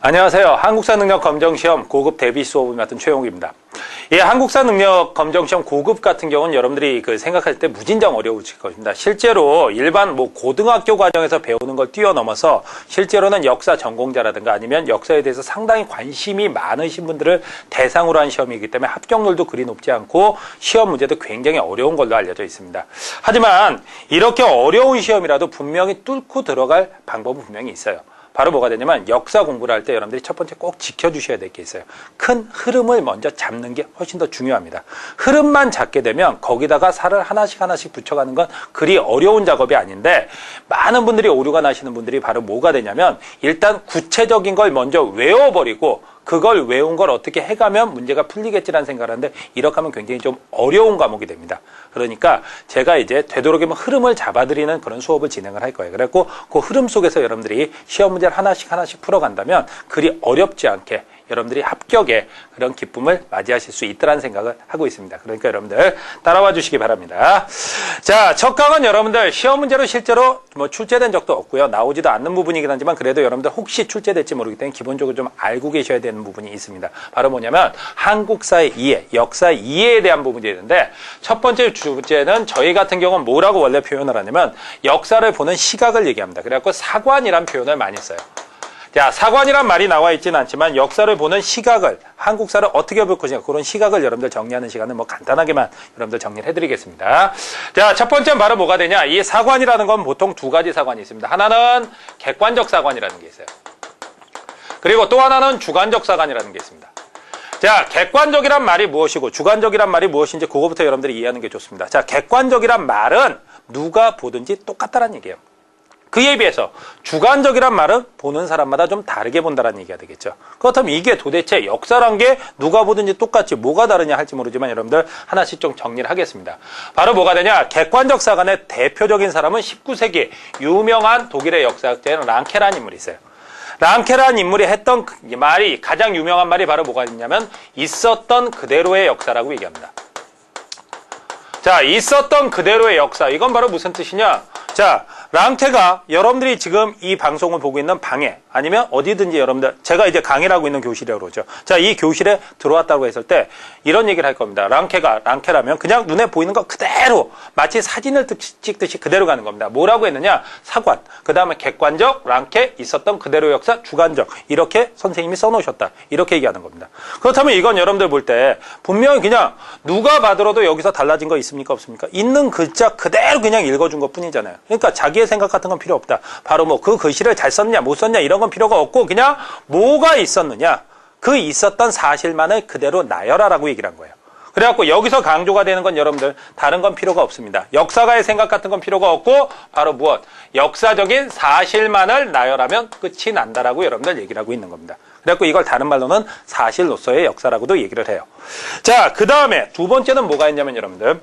안녕하세요. 한국사능력검정시험 고급 대비 수업을 맡은 최용욱입니다. 한국사능력검정시험 고급 같은 경우는 여러분들이 생각할 때 무진장 어려우실 것입니다. 실제로 일반 고등학교 과정에서 배우는 걸 뛰어넘어서 실제로는 역사 전공자라든가 아니면 역사에 대해서 상당히 관심이 많으신 분들을 대상으로 한 시험이기 때문에 합격률도 그리 높지 않고 시험 문제도 굉장히 어려운 걸로 알려져 있습니다. 하지만 이렇게 어려운 시험이라도 분명히 뚫고 들어갈 방법은 분명히 있어요. 바로 뭐가 되냐면 역사 공부를 할 때 여러분들이 첫 번째 꼭 지켜주셔야 될 게 있어요. 큰 흐름을 먼저 잡는 게 훨씬 더 중요합니다. 흐름만 잡게 되면 거기다가 살을 하나씩 붙여가는 건 그리 어려운 작업이 아닌데 많은 분들이 오류가 나시는 분들이 바로 뭐가 되냐면 일단 구체적인 걸 먼저 외워버리고 그걸 외운 걸 어떻게 해가면 문제가 풀리겠지라는 생각을 하는데 이렇게 하면 굉장히 좀 어려운 과목이 됩니다. 그러니까 제가 이제 되도록이면 흐름을 잡아드리는 그런 수업을 진행을 할 거예요. 그래갖고 그 흐름 속에서 여러분들이 시험 문제를 하나씩 풀어간다면 그리 어렵지 않게 여러분들이 합격의 그런 기쁨을 맞이하실 수 있다는 생각을 하고 있습니다. 그러니까 여러분들 따라와 주시기 바랍니다. 자, 첫 강은 여러분들 시험 문제로 실제로 출제된 적도 없고요. 나오지도 않는 부분이긴 하지만 그래도 여러분들 혹시 출제될지 모르기 때문에 기본적으로 좀 알고 계셔야 되는 부분이 있습니다. 바로 뭐냐면 한국사의 이해, 역사 이해에 대한 부분이 있는데 첫 번째 주제는 저희 같은 경우는 뭐라고 원래 표현을 하냐면 역사를 보는 시각을 얘기합니다. 그래갖고 사관이란 표현을 많이 써요. 자, 사관이란 말이 나와 있지는 않지만 역사를 보는 시각을, 한국사를 어떻게 볼 것인가 그런 시각을 여러분들 정리하는 시간은 간단하게만 여러분들 정리를 해드리겠습니다. 자, 첫 번째는 바로 뭐가 되냐? 이 사관이라는 건 보통 두 가지 사관이 있습니다. 하나는 객관적 사관이라는 게 있어요. 그리고 또 하나는 주관적 사관이라는 게 있습니다. 자, 객관적이란 말이 무엇이고 주관적이란 말이 무엇인지 그거부터 여러분들이 이해하는 게 좋습니다. 자, 객관적이란 말은 누가 보든지 똑같다는 얘기예요. 그에 비해서 주관적이란 말은 보는 사람마다 좀 다르게 본다는 얘기가 되겠죠. 그렇다면 이게 도대체 역사란 게 누가 보든지 똑같지 뭐가 다르냐 할지 모르지만 여러분들 하나씩 좀 정리를 하겠습니다. 바로 뭐가 되냐? 객관적 사관의 대표적인 사람은 19세기 유명한 독일의 역사학자인 랑케라는 인물이 있어요. 랑케라는 인물이 했던 말이 가장 유명한 말이 바로 뭐가 있냐면 있었던 그대로의 역사라고 얘기합니다. 자, 있었던 그대로의 역사. 이건 바로 무슨 뜻이냐? 자, 랑케가 여러분들이 지금 이 방송을 보고 있는 방에 아니면 어디든지 여러분들 제가 이제 강의를 하고 있는 교실이라고 그러죠. 자, 이 교실에 들어왔다고 했을 때 이런 얘기를 할 겁니다. 랑케라면 그냥 눈에 보이는 거 그대로 마치 사진을 찍듯이 그대로 가는 겁니다. 뭐라고 했느냐? 사관, 그 다음에 객관적, 랑케, 있었던 그대로 역사, 주관적 이렇게 선생님이 써놓으셨다. 이렇게 얘기하는 겁니다. 그렇다면 이건 여러분들 볼 때 분명히 그냥 누가 봐들어도 여기서 달라진 거 있습니까? 없습니까? 있는 글자 그대로 그냥 읽어준 것 뿐이잖아요. 그러니까 자기의 생각 같은 건 필요 없다. 바로 그 글씨를 잘 썼냐 못 썼냐 이런 건 필요가 없고 그냥 뭐가 있었느냐 그 있었던 사실만을 그대로 나열하라고 얘기를 한 거예요. 그래갖고 여기서 강조가 되는 건 여러분들 다른 건 필요가 없습니다. 역사가의 생각 같은 건 필요가 없고 바로 무엇? 역사적인 사실만을 나열하면 끝이 난다라고 여러분들 얘기를 하고 있는 겁니다. 그래갖고 이걸 다른 말로는 사실로서의 역사라고도 얘기를 해요. 자, 그 다음에 두 번째는 뭐가 있냐면 여러분들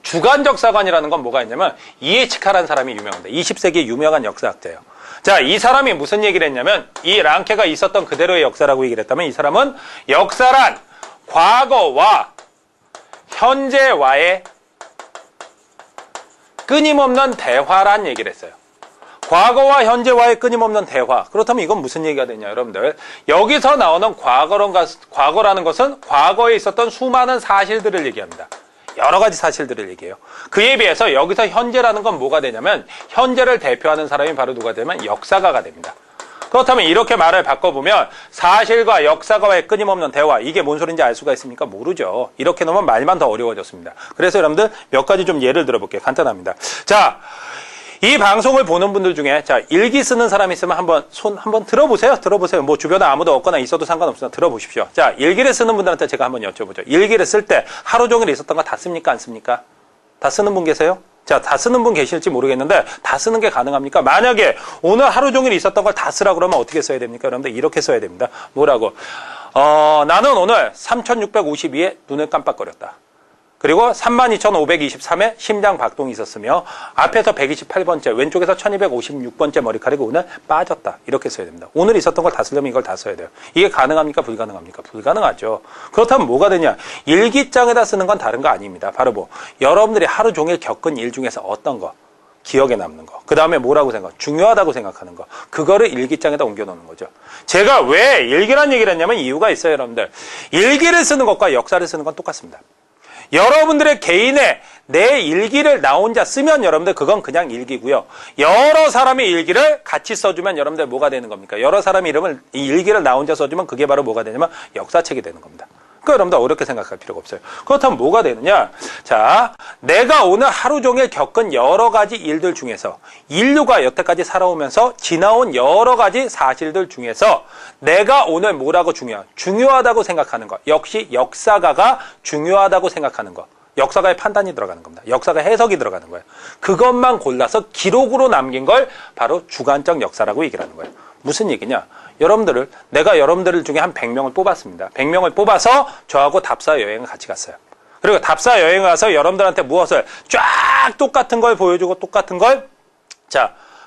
주관적 사관이라는 건 뭐가 있냐면 이에치카라는 사람이 유명합니다. 20세기 유명한 역사학자예요. 자, 이 사람이 무슨 얘기를 했냐면 이 랑케가 있었던 그대로의 역사라고 얘기를 했다면 이 사람은 역사란 과거와 현재와의 끊임없는 대화란 얘기를 했어요. 과거와 현재와의 끊임없는 대화. 그렇다면 이건 무슨 얘기가 되냐 여러분들. 여기서 나오는 과거라는 것은 과거에 있었던 수많은 사실들을 얘기합니다. 여러 가지 사실들을 얘기해요. 그에 비해서 여기서 현재라는 건 뭐가 되냐면 현재를 대표하는 사람이 바로 누가 되면 역사가가 됩니다. 그렇다면 이렇게 말을 바꿔보면 사실과 역사가와의 끊임없는 대화 이게 뭔 소린지 알 수가 있습니까? 모르죠. 이렇게 놓으면 말만 더 어려워졌습니다. 그래서 여러분들 몇 가지 좀 예를 들어볼게요. 간단합니다. 자, 이 방송을 보는 분들 중에 자 일기 쓰는 사람이 있으면 한번 손 한번 들어보세요. 뭐 주변에 아무도 없거나 있어도 상관없으나 들어보십시오. 자, 일기를 쓰는 분들한테 제가 한번 여쭤보죠. 일기를 쓸 때 하루 종일 있었던 거 다 씁니까? 안 씁니까? 다 쓰는 분 계세요? 자, 다 쓰는 분 계실지 모르겠는데 다 쓰는 게 가능합니까? 만약에 오늘 하루 종일 있었던 걸 다 쓰라 그러면 어떻게 써야 됩니까? 여러분들 이렇게 써야 됩니다. 뭐라고? 나는 오늘 3652에 눈을 깜빡거렸다. 그리고 32,523에 심장 박동이 있었으며 앞에서 128번째 왼쪽에서 1256번째 머리카락이 오늘 빠졌다. 이렇게 써야 됩니다. 오늘 있었던 걸 다 쓰려면 이걸 다 써야 돼요. 이게 가능합니까? 불가능합니까? 불가능하죠. 그렇다면 뭐가 되냐? 일기장에다 쓰는 건 다른 거 아닙니다. 바로 여러분들이 하루 종일 겪은 일 중에서 어떤 거 기억에 남는 거. 그 다음에 뭐라고 생각? 중요하다고 생각하는 거. 그거를 일기장에다 옮겨놓는 거죠. 제가 왜 일기란 얘기를 했냐면 이유가 있어요, 여러분들. 일기를 쓰는 것과 역사를 쓰는 건 똑같습니다. 여러분들의 개인의 내 일기를 나 혼자 쓰면 여러분들 그건 그냥 일기고요. 여러 사람의 일기를 같이 써주면 여러분들 뭐가 되는 겁니까? 여러 사람의 이 일기를 나 혼자 써주면 그게 바로 뭐가 되냐면 역사책이 되는 겁니다. 그러니까 여러분들 어렵게 생각할 필요가 없어요. 그렇다면 뭐가 되느냐? 자, 내가 오늘 하루 종일 겪은 여러 가지 일들 중에서 인류가 여태까지 살아오면서 지나온 여러 가지 사실들 중에서 내가 오늘 뭐라고 중요하다고 생각하는 것. 역시 역사가가 중요하다고 생각하는 것. 역사가의 판단이 들어가는 겁니다. 역사가 해석이 들어가는 거예요. 그것만 골라서 기록으로 남긴 걸 바로 주관적 역사라고 얘기를 하는 거예요. 무슨 얘기냐? 내가 여러분들 중에 한 100명을 뽑았습니다. 100명을 뽑아서 저하고 답사 여행을 같이 갔어요. 그리고 답사 여행을 가서 여러분들한테 무엇을 쫙 똑같은 걸 보여주고 똑같은 걸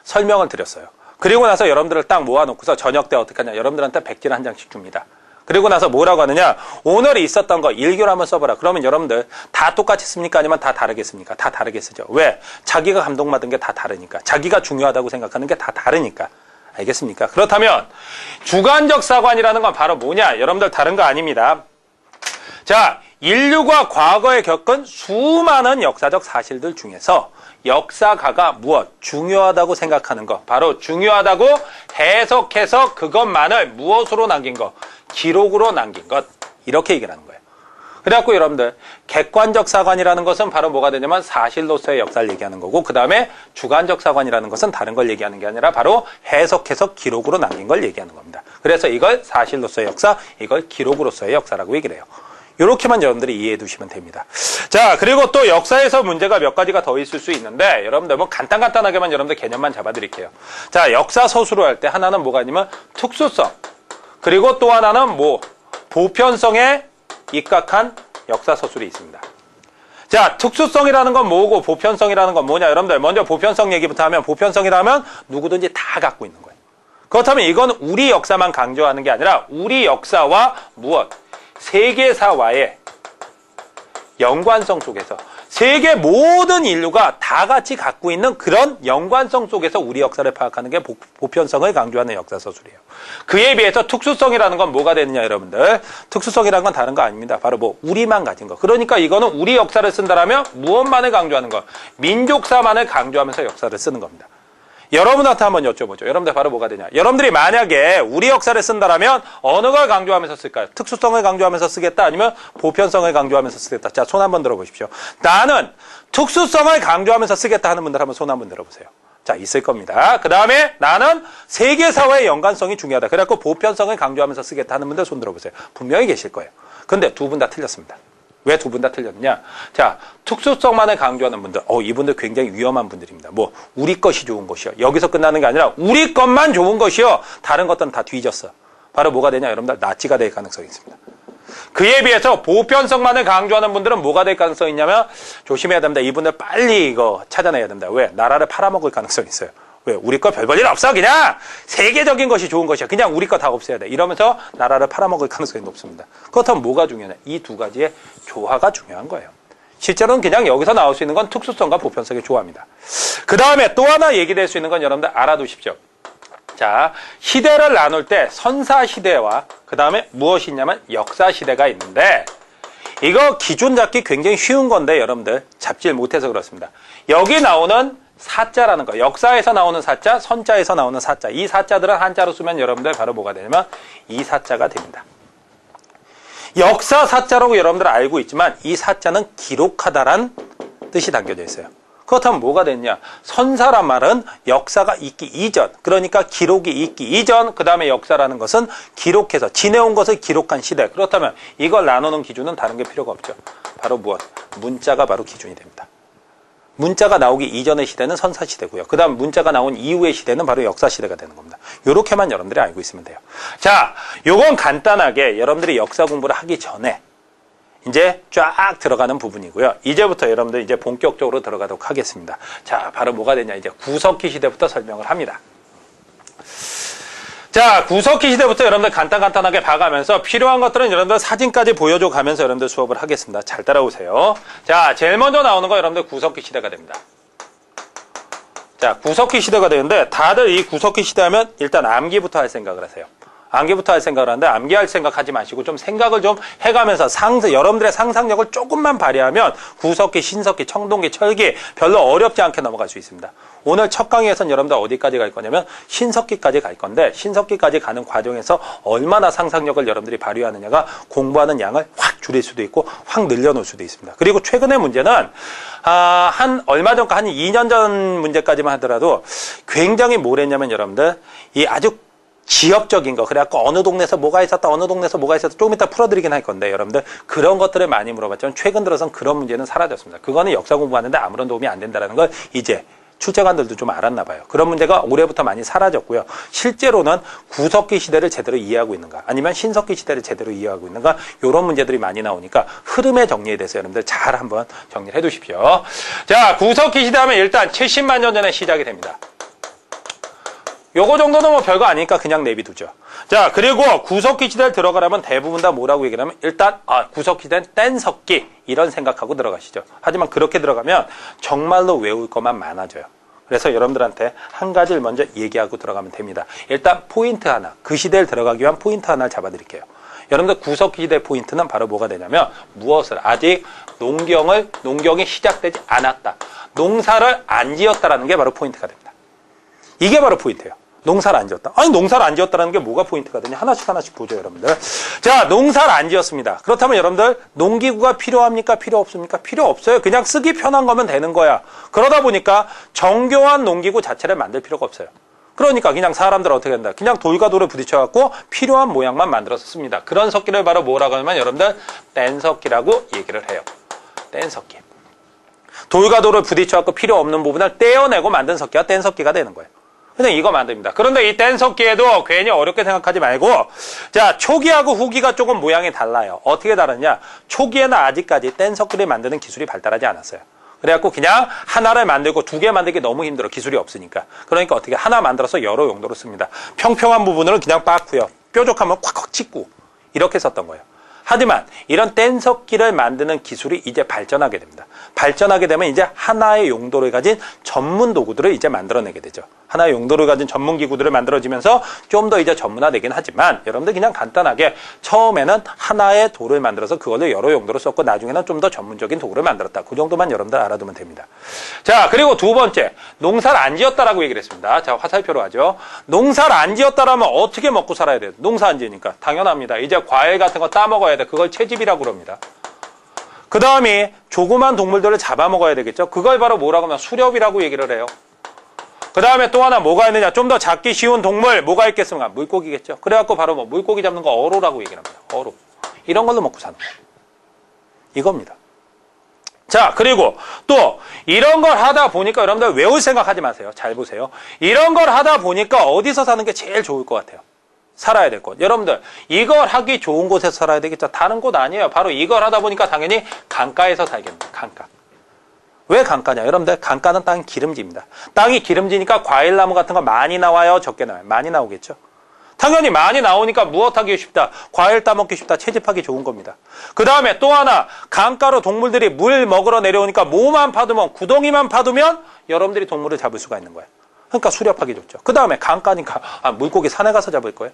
설명을 드렸어요. 그리고 나서 여러분들을 딱 모아놓고서 저녁 때 어떻게 하냐? 여러분들한테 백지를 한 장씩 줍니다. 그리고 나서 뭐라고 하느냐? 오늘 있었던 거 일기로 한번 써보라. 그러면 여러분들 다 똑같이 씁니까? 아니면 다 다르게 씁니까? 다 다르게 쓰죠. 왜? 자기가 감동받은 게 다 다르니까. 자기가 중요하다고 생각하는 게 다 다르니까. 알겠습니까? 그렇다면 주관적 사관이라는 건 바로 뭐냐? 여러분들 다른 거 아닙니다. 자, 인류가 과거에 겪은 수많은 역사적 사실들 중에서 역사가가 무엇? 중요하다고 생각하는 것. 바로 중요하다고 해석해서 그것만을 무엇으로 남긴 것? 기록으로 남긴 것. 이렇게 얘기를 하는 거예요. 그래갖고 여러분들 객관적 사관이라는 것은 바로 뭐가 되냐면 사실로서의 역사를 얘기하는 거고, 그 다음에 주관적 사관이라는 것은 다른 걸 얘기하는 게 아니라 바로 해석해서 기록으로 남긴 걸 얘기하는 겁니다. 그래서 이걸 사실로서의 역사, 이걸 기록으로서의 역사라고 얘기를 해요. 이렇게만 여러분들이 이해해 두시면 됩니다. 자, 그리고 또 역사에서 문제가 몇 가지가 더 있을 수 있는데, 여러분들 뭐 간단하게만 여러분들 개념만 잡아드릴게요. 자, 역사 서술을 할 때 하나는 뭐가 있냐면 특수성, 그리고 또 하나는 보편성에 입각한 역사 서술이 있습니다. 자, 특수성이라는 건 뭐고 보편성이라는 건 뭐냐? 여러분들 먼저 보편성 얘기부터 하면, 보편성이라면 누구든지 다 갖고 있는 거예요. 그렇다면 이건 우리 역사만 강조하는 게 아니라 우리 역사와 무엇? 세계사와의 연관성 속에서 세계 모든 인류가 다 같이 갖고 있는 그런 연관성 속에서 우리 역사를 파악하는 게 보편성을 강조하는 역사서술이에요. 그에 비해서 특수성이라는 건 뭐가 되느냐, 여러분들? 특수성이라는 건 다른 거 아닙니다. 바로 우리만 가진 거. 그러니까 이거는 우리 역사를 쓴다라면 무엇만을 강조하는 거? 민족사만을 강조하면서 역사를 쓰는 겁니다. 여러분한테 한번 여쭤보죠. 여러분들 바로 뭐가 되냐? 여러분들이 만약에 우리 역사를 쓴다라면 어느 걸 강조하면서 쓸까요? 특수성을 강조하면서 쓰겠다? 아니면 보편성을 강조하면서 쓰겠다? 자, 손 한번 들어보십시오. 나는 특수성을 강조하면서 쓰겠다 하는 분들 한번 손 한번 들어보세요. 자, 있을 겁니다. 그 다음에 나는 세계사와의 연관성이 중요하다. 그래갖고 보편성을 강조하면서 쓰겠다 하는 분들 손 들어보세요. 분명히 계실 거예요. 근데 두 분 다 틀렸습니다. 왜 두 분 다 틀렸느냐? 자, 특수성만을 강조하는 분들, 이분들 굉장히 위험한 분들입니다. 우리 것이 좋은 것이요. 여기서 끝나는 게 아니라 우리 것만 좋은 것이요. 다른 것들은 다 뒤졌어. 바로 뭐가 되냐? 여러분들 나치가 될 가능성이 있습니다. 그에 비해서 보편성만을 강조하는 분들은 뭐가 될 가능성이 있냐면 조심해야 됩니다. 이분들 빨리 이거 찾아내야 됩니다. 왜? 나라를 팔아먹을 가능성이 있어요. 왜? 우리 거 별 볼 일 없어. 그냥 세계적인 것이 좋은 것이야. 그냥 우리 거 다 없애야 돼. 이러면서 나라를 팔아먹을 가능성이 높습니다. 그렇다면 뭐가 중요하냐? 이 두 가지의 조화가 중요한 거예요. 실제로는 그냥 여기서 나올 수 있는 건 특수성과 보편성의 조화입니다. 그 다음에 또 하나 얘기될 수 있는 건 여러분들 알아두십시오. 자, 시대를 나눌 때 선사시대와 그 다음에 무엇이 있냐면 역사시대가 있는데, 이거 기준 잡기 굉장히 쉬운 건데 여러분들 잡질 못해서 그렇습니다. 여기 나오는 사자라는 거, 역사에서 나오는 사자, 선자에서 나오는 사자, 이 사자들은 한자로 쓰면 여러분들 바로 뭐가 되냐면 이 사자가 됩니다. 역사 사자라고 여러분들 알고 있지만 이 사자는 기록하다란 뜻이 담겨져 있어요. 그렇다면 뭐가 됐냐? 선사란 말은 역사가 있기 이전, 그러니까 기록이 있기 이전, 그 다음에 역사라는 것은 기록해서 지내온 것을 기록한 시대. 그렇다면 이걸 나누는 기준은 다른 게 필요가 없죠. 바로 무엇? 문자가 바로 기준이 됩니다. 문자가 나오기 이전의 시대는 선사시대고요. 그 다음 문자가 나온 이후의 시대는 바로 역사시대가 되는 겁니다. 요렇게만 여러분들이 알고 있으면 돼요. 자, 요건 간단하게 여러분들이 역사 공부를 하기 전에 이제 쫙 들어가는 부분이고요. 이제부터 여러분들 이제 본격적으로 들어가도록 하겠습니다. 자, 바로 뭐가 되냐? 이제 구석기 시대부터 설명을 합니다. 자, 구석기 시대부터 여러분들 간단하게 봐가면서 필요한 것들은 여러분들 사진까지 보여줘 가면서 여러분들 수업을 하겠습니다. 잘 따라오세요. 자, 제일 먼저 나오는 거 여러분들 구석기 시대가 됩니다. 자, 구석기 시대가 되는데 다들 이 구석기 시대 하면 일단 암기부터 할 생각을 하세요. 암기부터 할 생각을 하는데 암기할 생각하지 마시고 좀 생각을 좀 해가면서 여러분들의 상상력을 조금만 발휘하면 구석기, 신석기, 청동기, 철기 별로 어렵지 않게 넘어갈 수 있습니다. 오늘 첫 강의에서는 여러분들 어디까지 갈 거냐면 신석기까지 갈 건데 신석기까지 가는 과정에서 얼마나 상상력을 여러분들이 발휘하느냐가 공부하는 양을 확 줄일 수도 있고 확 늘려놓을 수도 있습니다. 그리고 최근의 문제는 얼마 전까 한 2년 전 문제까지만 하더라도 굉장히 뭘 했냐면 여러분들 이 아주 지역적인 거, 그래갖고 어느 동네에서 뭐가 있었다, 어느 동네에서 뭐가 있었다, 조금 이따 풀어드리긴 할 건데, 여러분들, 그런 것들을 많이 물어봤지만, 최근 들어선 그런 문제는 사라졌습니다. 그거는 역사 공부하는데 아무런 도움이 안 된다는 걸 이제 출제관들도 좀 알았나 봐요. 그런 문제가 올해부터 많이 사라졌고요. 실제로는 구석기 시대를 제대로 이해하고 있는가, 아니면 신석기 시대를 제대로 이해하고 있는가, 이런 문제들이 많이 나오니까 흐름의 정리에 대해서 여러분들 잘 한번 정리를 해 두십시오. 자, 구석기 시대 하면 일단 70만 년 전에 시작이 됩니다. 요거 정도는 뭐 별거 아니니까 그냥 내비두죠. 자, 그리고 구석기 시대를 들어가려면 대부분 다 뭐라고 얘기를 하면 일단 구석기 시대는 뗀석기 이런 생각하고 들어가시죠. 하지만 그렇게 들어가면 정말로 외울 것만 많아져요. 그래서 여러분들한테 한 가지를 먼저 얘기하고 들어가면 됩니다. 일단 포인트 하나, 그 시대를 들어가기 위한 포인트 하나를 잡아드릴게요. 여러분들 구석기 시대 포인트는 바로 뭐가 되냐면 무엇을 아직 농경이 시작되지 않았다. 농사를 안 지었다라는 게 바로 포인트가 됩니다. 이게 바로 포인트예요. 농사를 안 지었다. 아니, 농사를 안 지었다는 게 뭐가 포인트가 되냐? 하나씩 보죠, 여러분들. 자, 농사를 안 지었습니다. 그렇다면 여러분들, 농기구가 필요합니까? 필요 없습니까? 필요 없어요. 그냥 쓰기 편한 거면 되는 거야. 그러다 보니까 정교한 농기구 자체를 만들 필요가 없어요. 그러니까 그냥 사람들 어떻게 한다? 그냥 돌과 돌을 부딪혀갖고 필요한 모양만 만들어서 씁니다. 그런 석기를 바로 뭐라고 하면 여러분들, 뗀석기라고 얘기를 해요. 뗀석기. 돌과 돌을 부딪혀갖고 필요 없는 부분을 떼어내고 만든 석기가 뗀석기가 되는 거예요. 그냥 이거 만듭니다. 그런데 이 뗀석기에도 괜히 어렵게 생각하지 말고, 자, 초기하고 후기가 조금 모양이 달라요. 어떻게 다르냐? 초기에는 아직까지 뗀석기를 만드는 기술이 발달하지 않았어요. 그래갖고 그냥 하나를 만들고 두 개 만들기 너무 힘들어. 기술이 없으니까. 그러니까 어떻게 하나 만들어서 여러 용도로 씁니다. 평평한 부분을 그냥 빻고요. 뾰족하면 콱콱 찍고 이렇게 썼던 거예요. 하지만 이런 뗀석기를 만드는 기술이 이제 발전하게 됩니다. 발전하게 되면 이제 하나의 용도를 가진 전문 도구들을 이제 만들어내게 되죠. 하나의 용도를 가진 전문 기구들을 만들어지면서 좀 더 이제 전문화되긴 하지만 여러분들 그냥 간단하게 처음에는 하나의 돌을 만들어서 그걸로 여러 용도로 썼고 나중에는 좀 더 전문적인 도구를 만들었다. 그 정도만 여러분들 알아두면 됩니다. 자, 그리고 두 번째, 농사를 안 지었다라고 얘기를 했습니다. 자, 화살표로 하죠. 농사를 안 지었다라면 어떻게 먹고 살아야 돼요? 농사 안 지으니까. 당연합니다. 이제 과일 같은 거 따먹어야 돼. 그걸 채집이라고 그럽니다. 그 다음에 조그만 동물들을 잡아먹어야 되겠죠. 그걸 바로 뭐라고 하면 수렵이라고 얘기를 해요. 그 다음에 또 하나 뭐가 있느냐. 좀 더 잡기 쉬운 동물 뭐가 있겠습니까? 물고기겠죠. 그래갖고 바로 뭐 물고기 잡는 거 어로라고 얘기를 합니다. 어로. 이런 걸로 먹고 사는 거예요. 이겁니다. 자, 그리고 또 이런 걸 하다 보니까 여러분들 외울 생각하지 마세요. 잘 보세요. 이런 걸 하다 보니까 어디서 사는 게 제일 좋을 것 같아요? 살아야 될 곳. 여러분들 이걸 하기 좋은 곳에서 살아야 되겠죠. 다른 곳 아니에요. 바로 이걸 하다 보니까 당연히 강가에서 살겠습니다. 강가. 왜 강가냐? 여러분들 강가는 땅이 기름집니다. 땅이 기름지니까 과일나무 같은 거 많이 나와요? 적게 나와요? 많이 나오겠죠. 당연히 많이 나오니까 무엇하기 쉽다? 과일 따먹기 쉽다. 채집하기 좋은 겁니다. 그 다음에 또 하나, 강가로 동물들이 물 먹으러 내려오니까 뭐만 파두면, 구덩이만 파두면 여러분들이 동물을 잡을 수가 있는 거예요. 그러니까 수렵하기 좋죠. 그 다음에 강가니까 물고기 산에 가서 잡을 거예요?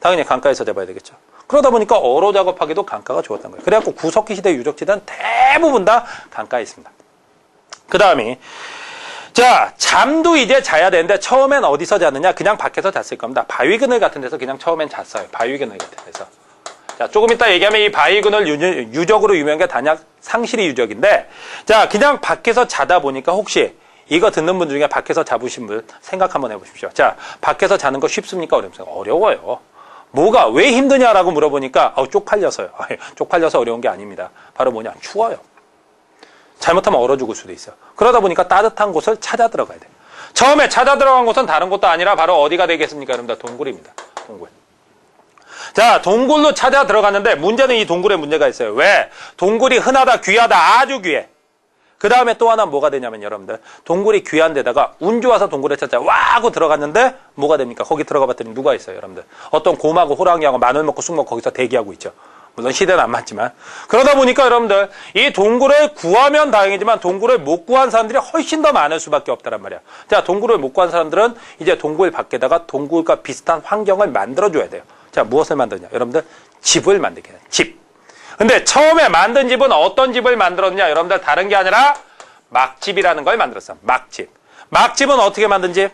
당연히 강가에서 잡아야 되겠죠. 그러다 보니까 어로 작업하기도 강가가 좋았던 거예요. 그래갖고 구석기 시대 유적지는 대부분 다 강가에 있습니다. 그 다음에 자, 잠도 이제 자야 되는데 처음엔 어디서 자느냐? 그냥 밖에서 잤을 겁니다. 바위 그늘 같은 데서 그냥 처음엔 잤어요. 바위 그늘 같은 데서. 자, 조금 이따 얘기하면 이 바위 그늘 유적으로 유명한 게 단약 상실이 유적인데, 자, 그냥 밖에서 자다 보니까 혹시 이거 듣는 분 중에 밖에서 자보신 분 생각 한번 해보십시오. 자, 밖에서 자는 거 쉽습니까? 어렵습니까? 어려워요. 뭐가 왜 힘드냐라고 물어보니까 쪽팔려서요. 쪽팔려서 어려운 게 아닙니다. 바로 뭐냐? 추워요. 잘못하면 얼어 죽을 수도 있어요. 그러다 보니까 따뜻한 곳을 찾아 들어가야 돼요. 처음에 찾아 들어간 곳은 다른 곳도 아니라 바로 어디가 되겠습니까? 여러분들 동굴입니다. 동굴. 자, 동굴로 찾아 들어갔는데 문제는 이 동굴에 문제가 있어요. 왜? 동굴이 흔하다, 귀하다, 아주 귀해. 그 다음에 또 하나 뭐가 되냐면 여러분들 동굴이 귀한 데다가 운 좋아서 동굴에 찾아 와 하고 들어갔는데 뭐가 됩니까? 거기 들어가 봤더니 누가 있어요, 여러분들? 어떤 곰하고 호랑이하고 마늘 먹고 쑥 먹고 거기서 대기하고 있죠. 물론 시대는 안 맞지만. 그러다 보니까 여러분들 이 동굴을 구하면 다행이지만 동굴을 못 구한 사람들이 훨씬 더 많을 수밖에 없다란 말이야. 자, 동굴을 못 구한 사람들은 이제 동굴 밖에다가 동굴과 비슷한 환경을 만들어줘야 돼요. 자, 무엇을 만드냐? 여러분들 집을 만들게 해요. 집. 근데 처음에 만든 집은 어떤 집을 만들었냐? 여러분들 다른 게 아니라 막집이라는 걸 만들었어요. 막집. 막집은 어떻게 만든 집?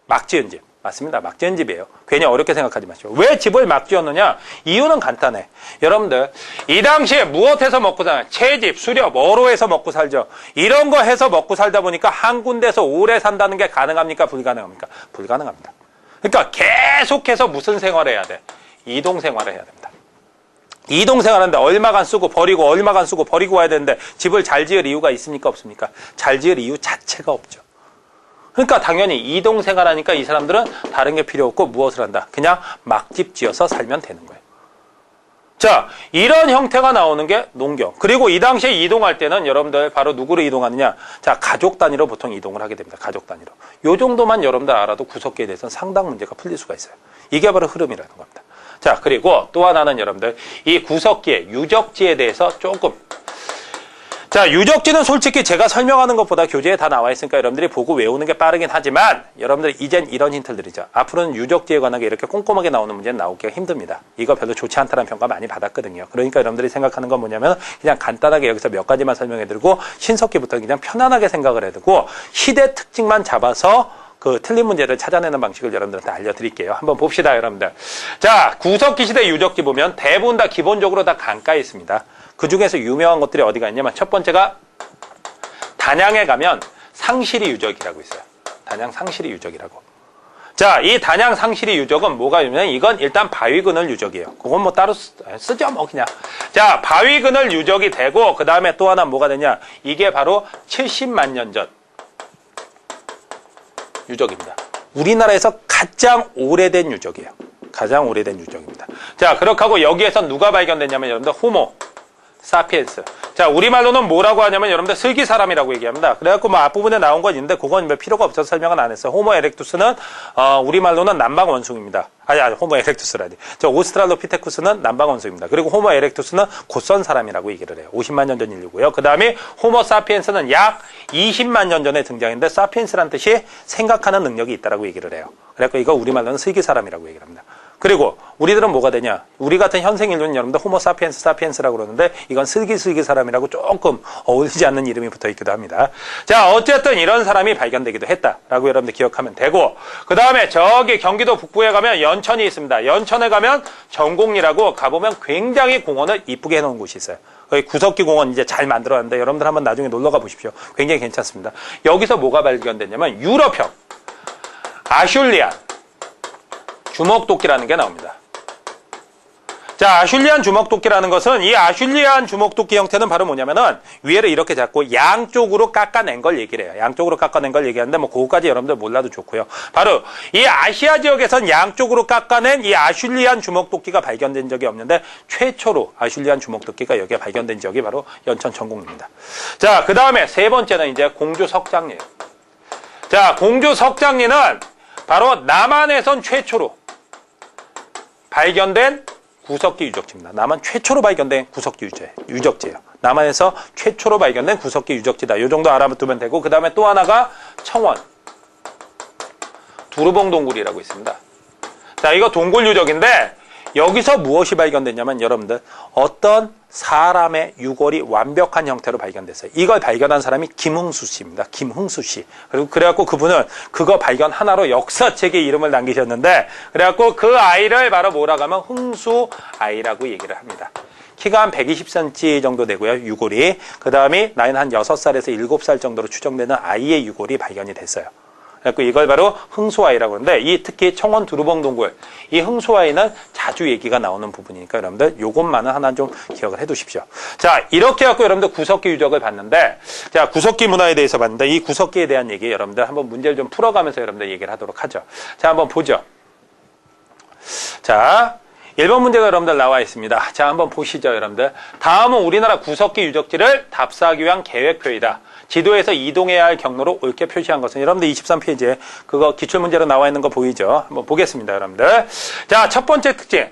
막 지은 집. 맞습니다. 막 지은 집이에요. 괜히 어렵게 생각하지 마시고. 왜 집을 막 지었느냐? 이유는 간단해. 여러분들 이 당시에 무엇해서 먹고 살아요? 채집, 수렵, 어로해서 먹고 살죠. 이런 거 해서 먹고 살다 보니까 한 군데서 오래 산다는 게 가능합니까? 불가능합니까? 불가능합니다. 그러니까 계속해서 무슨 생활을 해야 돼? 이동 생활을 해야 됩니다. 이동 생활하는데 얼마간 쓰고 버리고 얼마간 쓰고 버리고 와야 되는데 집을 잘 지을 이유가 있습니까? 없습니까? 잘 지을 이유 자체가 없죠. 그러니까 당연히 이동 생활하니까 이 사람들은 다른 게 필요 없고 무엇을 한다? 그냥 막집 지어서 살면 되는 거예요. 자, 이런 형태가 나오는 게 농경. 그리고 이 당시에 이동할 때는 여러분들 바로 누구로 이동하느냐? 자, 가족 단위로 보통 이동을 하게 됩니다. 가족 단위로. 요 정도만 여러분들 알아도 구석기에 대해서는 상당 문제가 풀릴 수가 있어요. 이게 바로 흐름이라는 겁니다. 자, 그리고 또 하나는 여러분들 이 구석기의 유적지에 대해서 조금. 자, 유적지는 솔직히 제가 설명하는 것보다 교재에 다 나와 있으니까 여러분들이 보고 외우는 게 빠르긴 하지만 여러분들 이젠 이런 힌트를 드리죠. 앞으로는 유적지에 관하게 이렇게 꼼꼼하게 나오는 문제는 나오기가 힘듭니다. 이거 별로 좋지 않다는 평가 많이 받았거든요. 그러니까 여러분들이 생각하는 건 뭐냐면 그냥 간단하게 여기서 몇 가지만 설명해드리고 신석기부터 그냥 편안하게 생각을 해두고 시대 특징만 잡아서 그 틀린 문제를 찾아내는 방식을 여러분들한테 알려드릴게요. 한번 봅시다, 여러분들. 자, 구석기 시대 유적지 보면 대부분 다 기본적으로 다 강가에 있습니다. 그 중에서 유명한 것들이 어디가 있냐면 첫 번째가 단양에 가면 상시리 유적이라고 있어요. 단양 상시리 유적이라고. 자, 이 단양 상시리 유적은 뭐가 있냐면 이건 일단 바위그늘 유적이에요. 그건 뭐 따로 쓰죠, 뭐 그냥. 자, 바위그늘 유적이 되고 그 다음에 또 하나 뭐가 되냐? 이게 바로 70만 년 전 유적입니다. 우리나라에서 가장 오래된 유적이에요. 가장 오래된 유적입니다. 자, 그렇게 하고 여기에서 누가 발견됐냐면 여러분들 호모 사피엔스. 자, 우리말로는 뭐라고 하냐면 여러분들 슬기 사람이라고 얘기합니다. 그래갖고 뭐 앞부분에 나온 건 있는데 그건 뭐 필요가 없어서 설명은 안 했어요. 호모 에렉투스는 우리말로는 남방 원숭입니다. 아니 호모 에렉투스라니. 저 오스트랄로피테쿠스는 남방 원숭입니다. 그리고 호모 에렉투스는 곧선 사람이라고 얘기를 해요. 50만 년 전 인류고요. 그 다음에 호모 사피엔스는 약 20만 년 전에 등장했는데 사피엔스란 뜻이 생각하는 능력이 있다라고 얘기를 해요. 그래갖고 이거 우리말로는 슬기 사람이라고 얘기를 합니다. 그리고 우리들은 뭐가 되냐? 우리 같은 현생 인류는 여러분들 호모 사피엔스 사피엔스라고 그러는데 이건 슬기 사람이라고 조금 어울리지 않는 이름이 붙어 있기도 합니다. 자, 어쨌든 이런 사람이 발견되기도 했다라고 여러분들 기억하면 되고 그 다음에 저기 경기도 북부에 가면 연천이 있습니다. 연천에 가면 전곡리라고 가보면 굉장히 공원을 이쁘게 해놓은 곳이 있어요. 거기 구석기 공원 이제 잘 만들어놨는데 여러분들 한번 나중에 놀러가 보십시오. 굉장히 괜찮습니다. 여기서 뭐가 발견됐냐면 유럽형 아슐리안 주먹도끼라는 게 나옵니다. 자, 아슐리안 주먹도끼라는 것은 이 아슐리안 주먹도끼 형태는 바로 뭐냐면은 위에를 이렇게 잡고 양쪽으로 깎아낸 걸 얘기를 해요. 양쪽으로 깎아낸 걸 얘기하는데 뭐 그거까지 여러분들 몰라도 좋고요. 바로 이 아시아 지역에선 양쪽으로 깎아낸 이 아슐리안 주먹도끼가 발견된 적이 없는데 최초로 아슐리안 주먹도끼가 여기에 발견된 지역이 바로 연천 전곡리입니다. 자, 그 다음에 세 번째는 이제 공주 석장리예요. 자, 공주 석장리는 바로 남한에선 최초로 발견된 구석기 유적지입니다. 남한 최초로 발견된 구석기 유적지예요. 남한에서 최초로 발견된 구석기 유적지다. 이 정도 알아두면 되고 그 다음에 또 하나가 청원 두루봉 동굴이라고 있습니다. 자, 이거 동굴 유적인데 여기서 무엇이 발견됐냐면 여러분들 어떤 사람의 유골이 완벽한 형태로 발견됐어요. 이걸 발견한 사람이 김흥수 씨입니다. 김흥수 씨. 그리고 그래갖고 그분은 그거 발견 하나로 역사책에 이름을 남기셨는데 그래갖고 그 아이를 바로 뭐라고 하면 흥수 아이라고 얘기를 합니다. 키가 한 120cm 정도 되고요. 유골이. 그 다음에 나이는 한 6살에서 7살 정도로 추정되는 아이의 유골이 발견이 됐어요. 그래서 이걸 바로 흥수아이라고 하는데 이 특히 청원 두루봉 동굴 이 흥수아이는 자주 얘기가 나오는 부분이니까 여러분들 요것만은 하나 좀 기억을 해 두십시오. 자, 이렇게 해갖고 여러분들 구석기 유적을 봤는데 자, 구석기 문화에 대해서 봤는데 이 구석기에 대한 얘기 여러분들 한번 문제를 좀 풀어가면서 여러분들 얘기를 하도록 하죠. 자, 한번 보죠. 자, 1번 문제가 여러분들 나와 있습니다. 자, 한번 보시죠, 여러분들. 다음은 우리나라 구석기 유적지를 답사하기 위한 계획표이다. 지도에서 이동해야 할 경로로 옳게 표시한 것은 여러분들 23페이지에 그거 기출문제로 나와 있는 거 보이죠? 한번 보겠습니다, 여러분들. 자, 첫 번째 특징.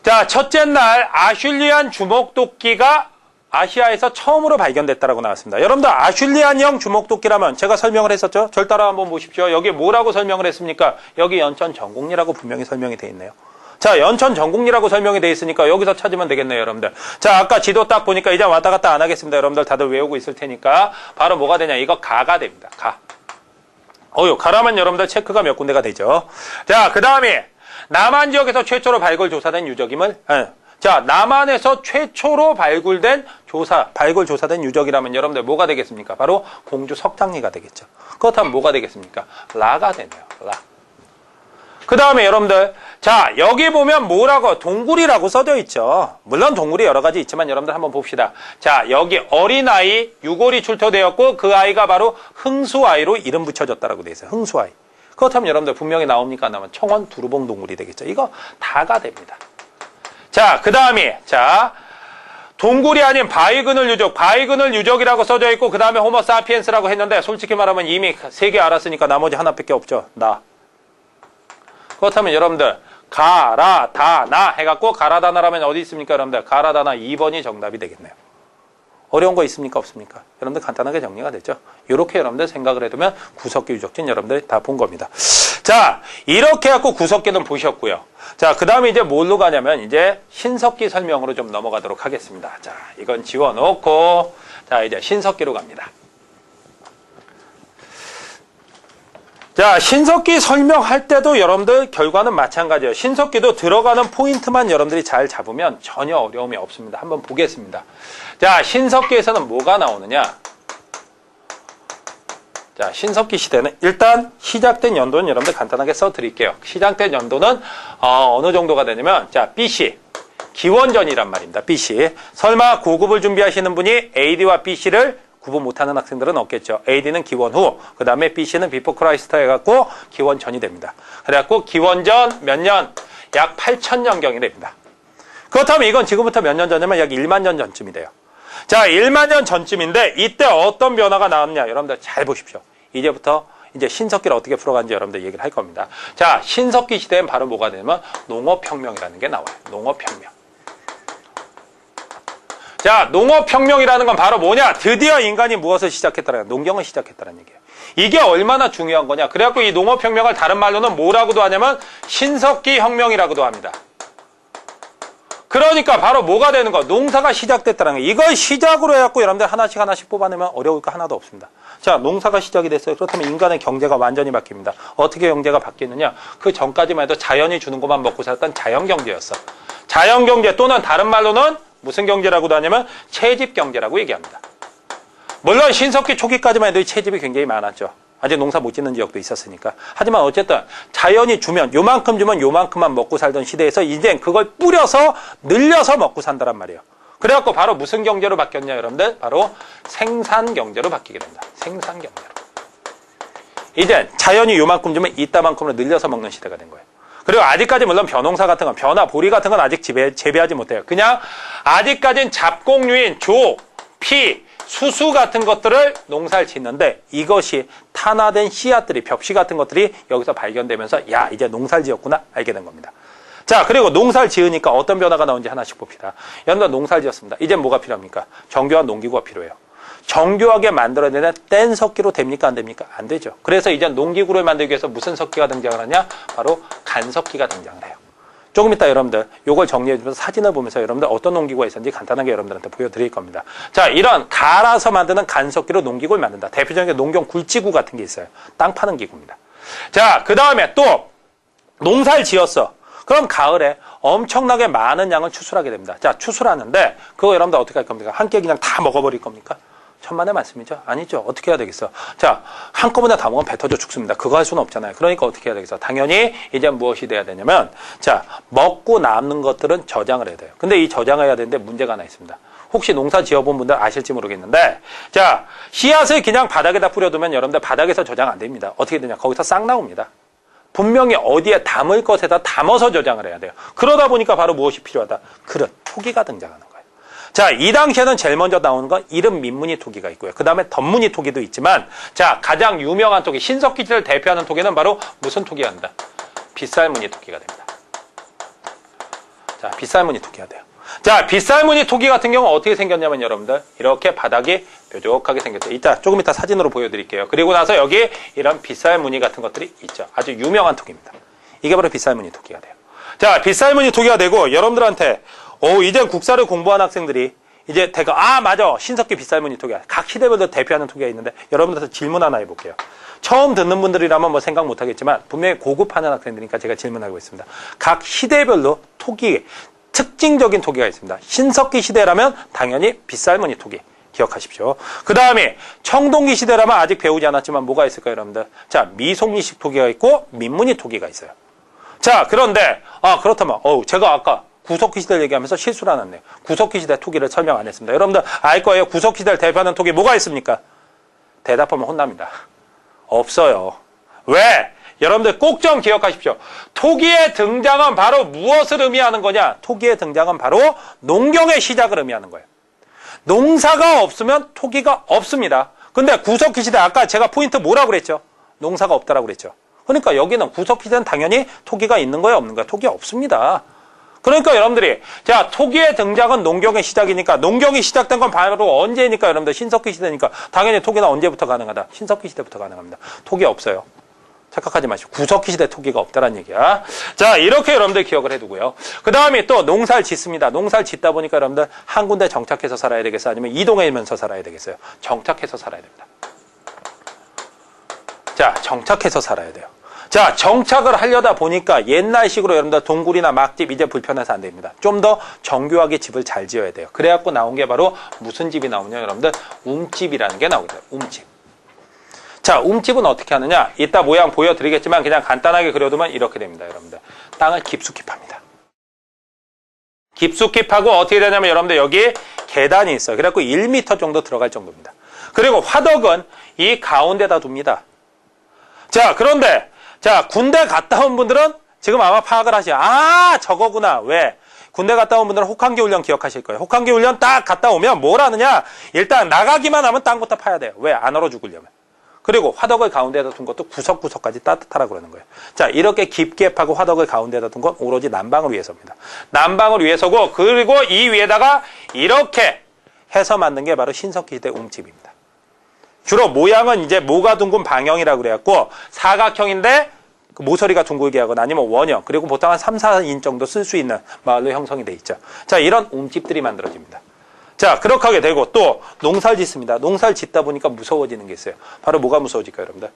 자, 첫째 날 아슐리안 주먹도끼가 아시아에서 처음으로 발견됐다라고 나왔습니다. 여러분들 아슐리안형 주먹도끼라면 제가 설명을 했었죠? 절 따라 한번 보십시오. 여기 뭐라고 설명을 했습니까? 여기 연천 전곡리라고 분명히 설명이 돼 있네요. 자, 연천 전곡리라고 설명이 돼 있으니까 여기서 찾으면 되겠네요, 여러분들. 자, 아까 지도 딱 보니까 이제 왔다 갔다 안 하겠습니다. 여러분들 다들 외우고 있을 테니까 바로 뭐가 되냐? 이거 가가 됩니다. 가. 가라면 여러분들 체크가 몇 군데가 되죠. 자, 그 다음에 남한 지역에서 최초로 발굴 조사된 유적임을 자, 남한에서 최초로 발굴 조사된 유적이라면 여러분들 뭐가 되겠습니까? 바로 공주 석장리가 되겠죠. 그렇다면 뭐가 되겠습니까? 라가 되네요. 라. 그 다음에 여러분들, 자, 여기 보면 뭐라고, 동굴이라고 써져 있죠. 물론 동굴이 여러 가지 있지만 여러분들 한번 봅시다. 자, 여기 어린아이, 유골이 출토되었고 그 아이가 바로 흥수아이로 이름 붙여졌다라고 되어 있어요. 흥수아이. 그렇다면 여러분들 분명히 나옵니까? 안 나오면 청원 두루봉 동굴이 되겠죠. 이거 다가 됩니다. 자, 그 다음에, 자, 동굴이 아닌 바이그널 유적, 바이그널 유적이라고 써져 있고, 그 다음에 호모사피엔스라고 했는데, 솔직히 말하면 이미 3개 알았으니까 나머지 하나밖에 없죠. 나. 그렇다면 여러분들, 가라다나 해갖고, 가라다나라면 어디 있습니까? 여러분들, 가라다나 2번이 정답이 되겠네요. 어려운 거 있습니까? 없습니까? 여러분들 간단하게 정리가 됐죠? 이렇게 여러분들 생각을 해두면 구석기 유적지는 여러분들이 다 본 겁니다. 자, 이렇게 해갖고 구석기는 보셨고요. 자, 그 다음에 이제 뭘로 가냐면 이제 신석기 설명으로 좀 넘어가도록 하겠습니다. 자, 이건 지워놓고, 자, 이제 신석기로 갑니다. 자, 신석기 설명할 때도 여러분들 결과는 마찬가지예요. 신석기도 들어가는 포인트만 여러분들이 잘 잡으면 전혀 어려움이 없습니다. 한번 보겠습니다. 자, 신석기에서는 뭐가 나오느냐? 자, 신석기 시대는 일단 시작된 연도는 여러분들 간단하게 써드릴게요. 시작된 연도는 어느 정도가 되냐면 자, BC 기원전이란 말입니다. BC. 설마 고급을 준비하시는 분이 AD와 BC를 구분 못하는 학생들은 없겠죠. AD는 기원 후, 그 다음에 BC는 비포 크라이스트 해갖고 기원 전이 됩니다. 그래갖고 기원 전 몇 년? 약 8,000년경이 됩니다. 그렇다면 이건 지금부터 몇 년 전이면 약 1만 년 전쯤이 돼요. 자, 1만 년 전쯤인데 이때 어떤 변화가 나왔냐? 여러분들 잘 보십시오. 이제부터 이제 신석기를 어떻게 풀어가는지 여러분들 얘기를 할 겁니다. 자, 신석기 시대엔 바로 뭐가 되냐면 농업혁명이라는 게 나와요. 농업혁명. 자, 농업혁명이라는 건 바로 뭐냐? 드디어 인간이 무엇을 시작했다는 거야? 농경을 시작했다는 얘기예요. 이게 얼마나 중요한 거냐? 그래갖고 이 농업혁명을 다른 말로는 뭐라고도 하냐면 신석기 혁명이라고도 합니다. 그러니까 바로 뭐가 되는 거? 농사가 시작됐다는 거예요. 이걸 시작으로 해갖고 여러분들 하나씩 뽑아내면 어려울 거 하나도 없습니다. 자, 농사가 시작이 됐어요. 그렇다면 인간의 경제가 완전히 바뀝니다. 어떻게 경제가 바뀌느냐? 그 전까지만 해도 자연이 주는 것만 먹고 살았던 자연경제였어. 자연경제 또는 다른 말로는 무슨 경제라고도 하냐면 채집경제라고 얘기합니다. 물론 신석기 초기까지만 해도 채집이 굉장히 많았죠. 아직 농사 못 짓는 지역도 있었으니까. 하지만 어쨌든 자연이 주면 요만큼 주면 요만큼만 먹고 살던 시대에서 이제 그걸 뿌려서 늘려서 먹고 산다란 말이에요. 그래갖고 바로 무슨 경제로 바뀌었냐 여러분들? 바로 생산경제로 바뀌게 됩니다. 생산경제로. 이제 자연이 요만큼 주면 이따만큼으로 늘려서 먹는 시대가 된 거예요. 그리고 아직까지 물론 벼농사 같은 건, 벼나 보리 같은 건 아직 재배하지 못해요. 그냥 아직까지는 잡곡류인 조, 피, 수수 같은 것들을 농사를 짓는데 이것이 탄화된 씨앗들이, 벽씨 같은 것들이 여기서 발견되면서 야, 이제 농사를 지었구나 알게 된 겁니다. 자, 그리고 농사를 지으니까 어떤 변화가 나오는지 하나씩 봅시다. 여러분들 농사를 지었습니다. 이제 뭐가 필요합니까? 정교한 농기구가 필요해요. 정교하게 만들어내는 뗀 석기로 됩니까? 안 됩니까? 안 되죠. 그래서 이제 농기구를 만들기 위해서 무슨 석기가 등장을 하냐? 바로 간석기가 등장을 해요. 조금 이따 여러분들 이걸 정리해주면서 사진을 보면서 여러분들 어떤 농기구가 있었는지 간단하게 여러분들한테 보여드릴 겁니다. 자, 이런 갈아서 만드는 간석기로 농기구를 만든다. 대표적인 농경 굴지구 같은 게 있어요. 땅 파는 기구입니다. 자, 그 다음에 또 농사를 지었어. 그럼 가을에 엄청나게 많은 양을 추출하게 됩니다. 자, 추출하는데 그거 여러분들 어떻게 할 겁니까? 함께 그냥 다 먹어버릴 겁니까? 천만의 말씀이죠? 아니죠. 어떻게 해야 되겠어? 자, 한꺼번에 다 먹으면 배 터져 죽습니다. 그거 할 수는 없잖아요. 그러니까 어떻게 해야 되겠어? 당연히 이제 무엇이 돼야 되냐면, 자, 먹고 남는 것들은 저장을 해야 돼요. 근데 이 저장을 해야 되는데 문제가 하나 있습니다. 혹시 농사 지어본 분들 아실지 모르겠는데, 자, 씨앗을 그냥 바닥에다 뿌려두면 여러분들 바닥에서 저장 안 됩니다. 어떻게 되냐? 거기서 싹 나옵니다. 분명히 어디에 담을 것에다 담아서 저장을 해야 돼요. 그러다 보니까 바로 무엇이 필요하다? 그릇, 토기가 등장하는 거예요. 자, 이 당시에는 제일 먼저 나오는 건 이름 민무늬 토기가 있고요. 그 다음에 덧무늬 토기도 있지만, 자, 가장 유명한 토기, 신석기 시대를 대표하는 토기는 바로 무슨 토기가 된다? 빗살무늬 토기가 됩니다. 자, 빗살무늬 토기가 돼요. 자, 빗살무늬 토기 같은 경우 어떻게 생겼냐면 여러분들 이렇게 바닥이 뾰족하게 생겼죠. 조금 이따 사진으로 보여드릴게요. 그리고 나서 여기 이런 빗살무늬 같은 것들이 있죠. 아주 유명한 토기입니다. 이게 바로 빗살무늬 토기가 돼요. 자, 빗살무늬 토기가 되고 여러분들한테 이제 국사를 공부한 학생들이 이제 맞아. 신석기 빗살무늬 토기야. 각 시대별로 대표하는 토기가 있는데 여러분들한테 질문 하나 해볼게요. 처음 듣는 분들이라면 뭐 생각 못 하겠지만 분명히 고급하는 학생들이니까 제가 질문하고 있습니다. 각 시대별로 토기, 특징적인 토기가 있습니다. 신석기 시대라면 당연히 빗살무늬 토기. 기억하십시오. 그 다음에 청동기 시대라면 아직 배우지 않았지만 뭐가 있을까요, 여러분들? 자, 미송리식 토기가 있고 민무늬 토기가 있어요. 자, 그런데 그렇다면 제가 아까 구석기 시대를 얘기하면서 실수를 하났네요. 구석기 시대 토기를 설명 안 했습니다. 여러분들 알 거예요. 구석기 시대를 대표하는 토기 뭐가 있습니까? 대답하면 혼납니다. 없어요. 왜? 여러분들 꼭 좀 기억하십시오. 토기의 등장은 바로 무엇을 의미하는 거냐? 토기의 등장은 바로 농경의 시작을 의미하는 거예요. 농사가 없으면 토기가 없습니다. 근데 구석기 시대 아까 제가 포인트 뭐라고 그랬죠? 농사가 없다라고 그랬죠. 그러니까 여기는 구석기 시대는 당연히 토기가 있는 거예요, 없는 거예요? 토기 없습니다. 그러니까 여러분들이 자, 토기의 등장은 농경의 시작이니까 농경이 시작된 건 바로 언제니까 여러분들 신석기 시대니까 당연히 토기는 언제부터 가능하다? 신석기 시대부터 가능합니다. 토기 없어요. 착각하지 마시고 구석기 시대 토기가 없다라는 얘기야. 자, 이렇게 여러분들 기억을 해두고요. 그 다음에 또 농사를 짓습니다. 농사를 짓다 보니까 여러분들 한 군데 정착해서 살아야 되겠어요? 아니면 이동하면서 살아야 되겠어요? 정착해서 살아야 됩니다. 자, 정착해서 살아야 돼요. 자, 정착을 하려다 보니까 옛날식으로 여러분들 동굴이나 막집 이제 불편해서 안 됩니다. 좀 더 정교하게 집을 잘 지어야 돼요. 그래갖고 나온 게 바로 무슨 집이 나오냐 여러분들? 움집이라는 게 나오게 돼요. 움집. 자, 움집은 어떻게 하느냐? 이따 모양 보여드리겠지만 그냥 간단하게 그려두면 이렇게 됩니다. 여러분들. 땅을 깊숙이 팝니다. 깊숙이 파고 어떻게 되냐면 여러분들 여기 계단이 있어요. 그래갖고 1m 정도 들어갈 정도입니다. 그리고 화덕은 이 가운데다 둡니다. 자, 그런데 자, 군대 갔다 온 분들은 지금 아마 파악을 하시죠. 저거구나. 왜? 군대 갔다 온 분들은 혹한기 훈련 기억하실 거예요. 혹한기 훈련 딱 갔다 오면 뭘 하느냐? 일단 나가기만 하면 땅부터 파야 돼요. 왜? 안 얼어 죽으려면. 그리고 화덕을 가운데에다 둔 것도 구석구석까지 따뜻하라 그러는 거예요. 자, 이렇게 깊게 파고 화덕을 가운데에다 둔 건 오로지 난방을 위해서입니다. 난방을 위해서고, 그리고 이 위에다가 이렇게 해서 만든 게 바로 신석기 시대 움집입니다. 주로 모양은 이제 모가 둥근 방형이라고 그래갖고 사각형인데 모서리가 둥글게 하거나 아니면 원형, 그리고 보통 한 3, 4인 정도 쓸 수 있는 마을로 형성이 돼 있죠. 자, 이런 움집들이 만들어집니다. 자, 그렇게 하게 되고 또 농사를 짓습니다. 농사를 짓다 보니까 무서워지는 게 있어요. 바로 뭐가 무서워질까요, 여러분들?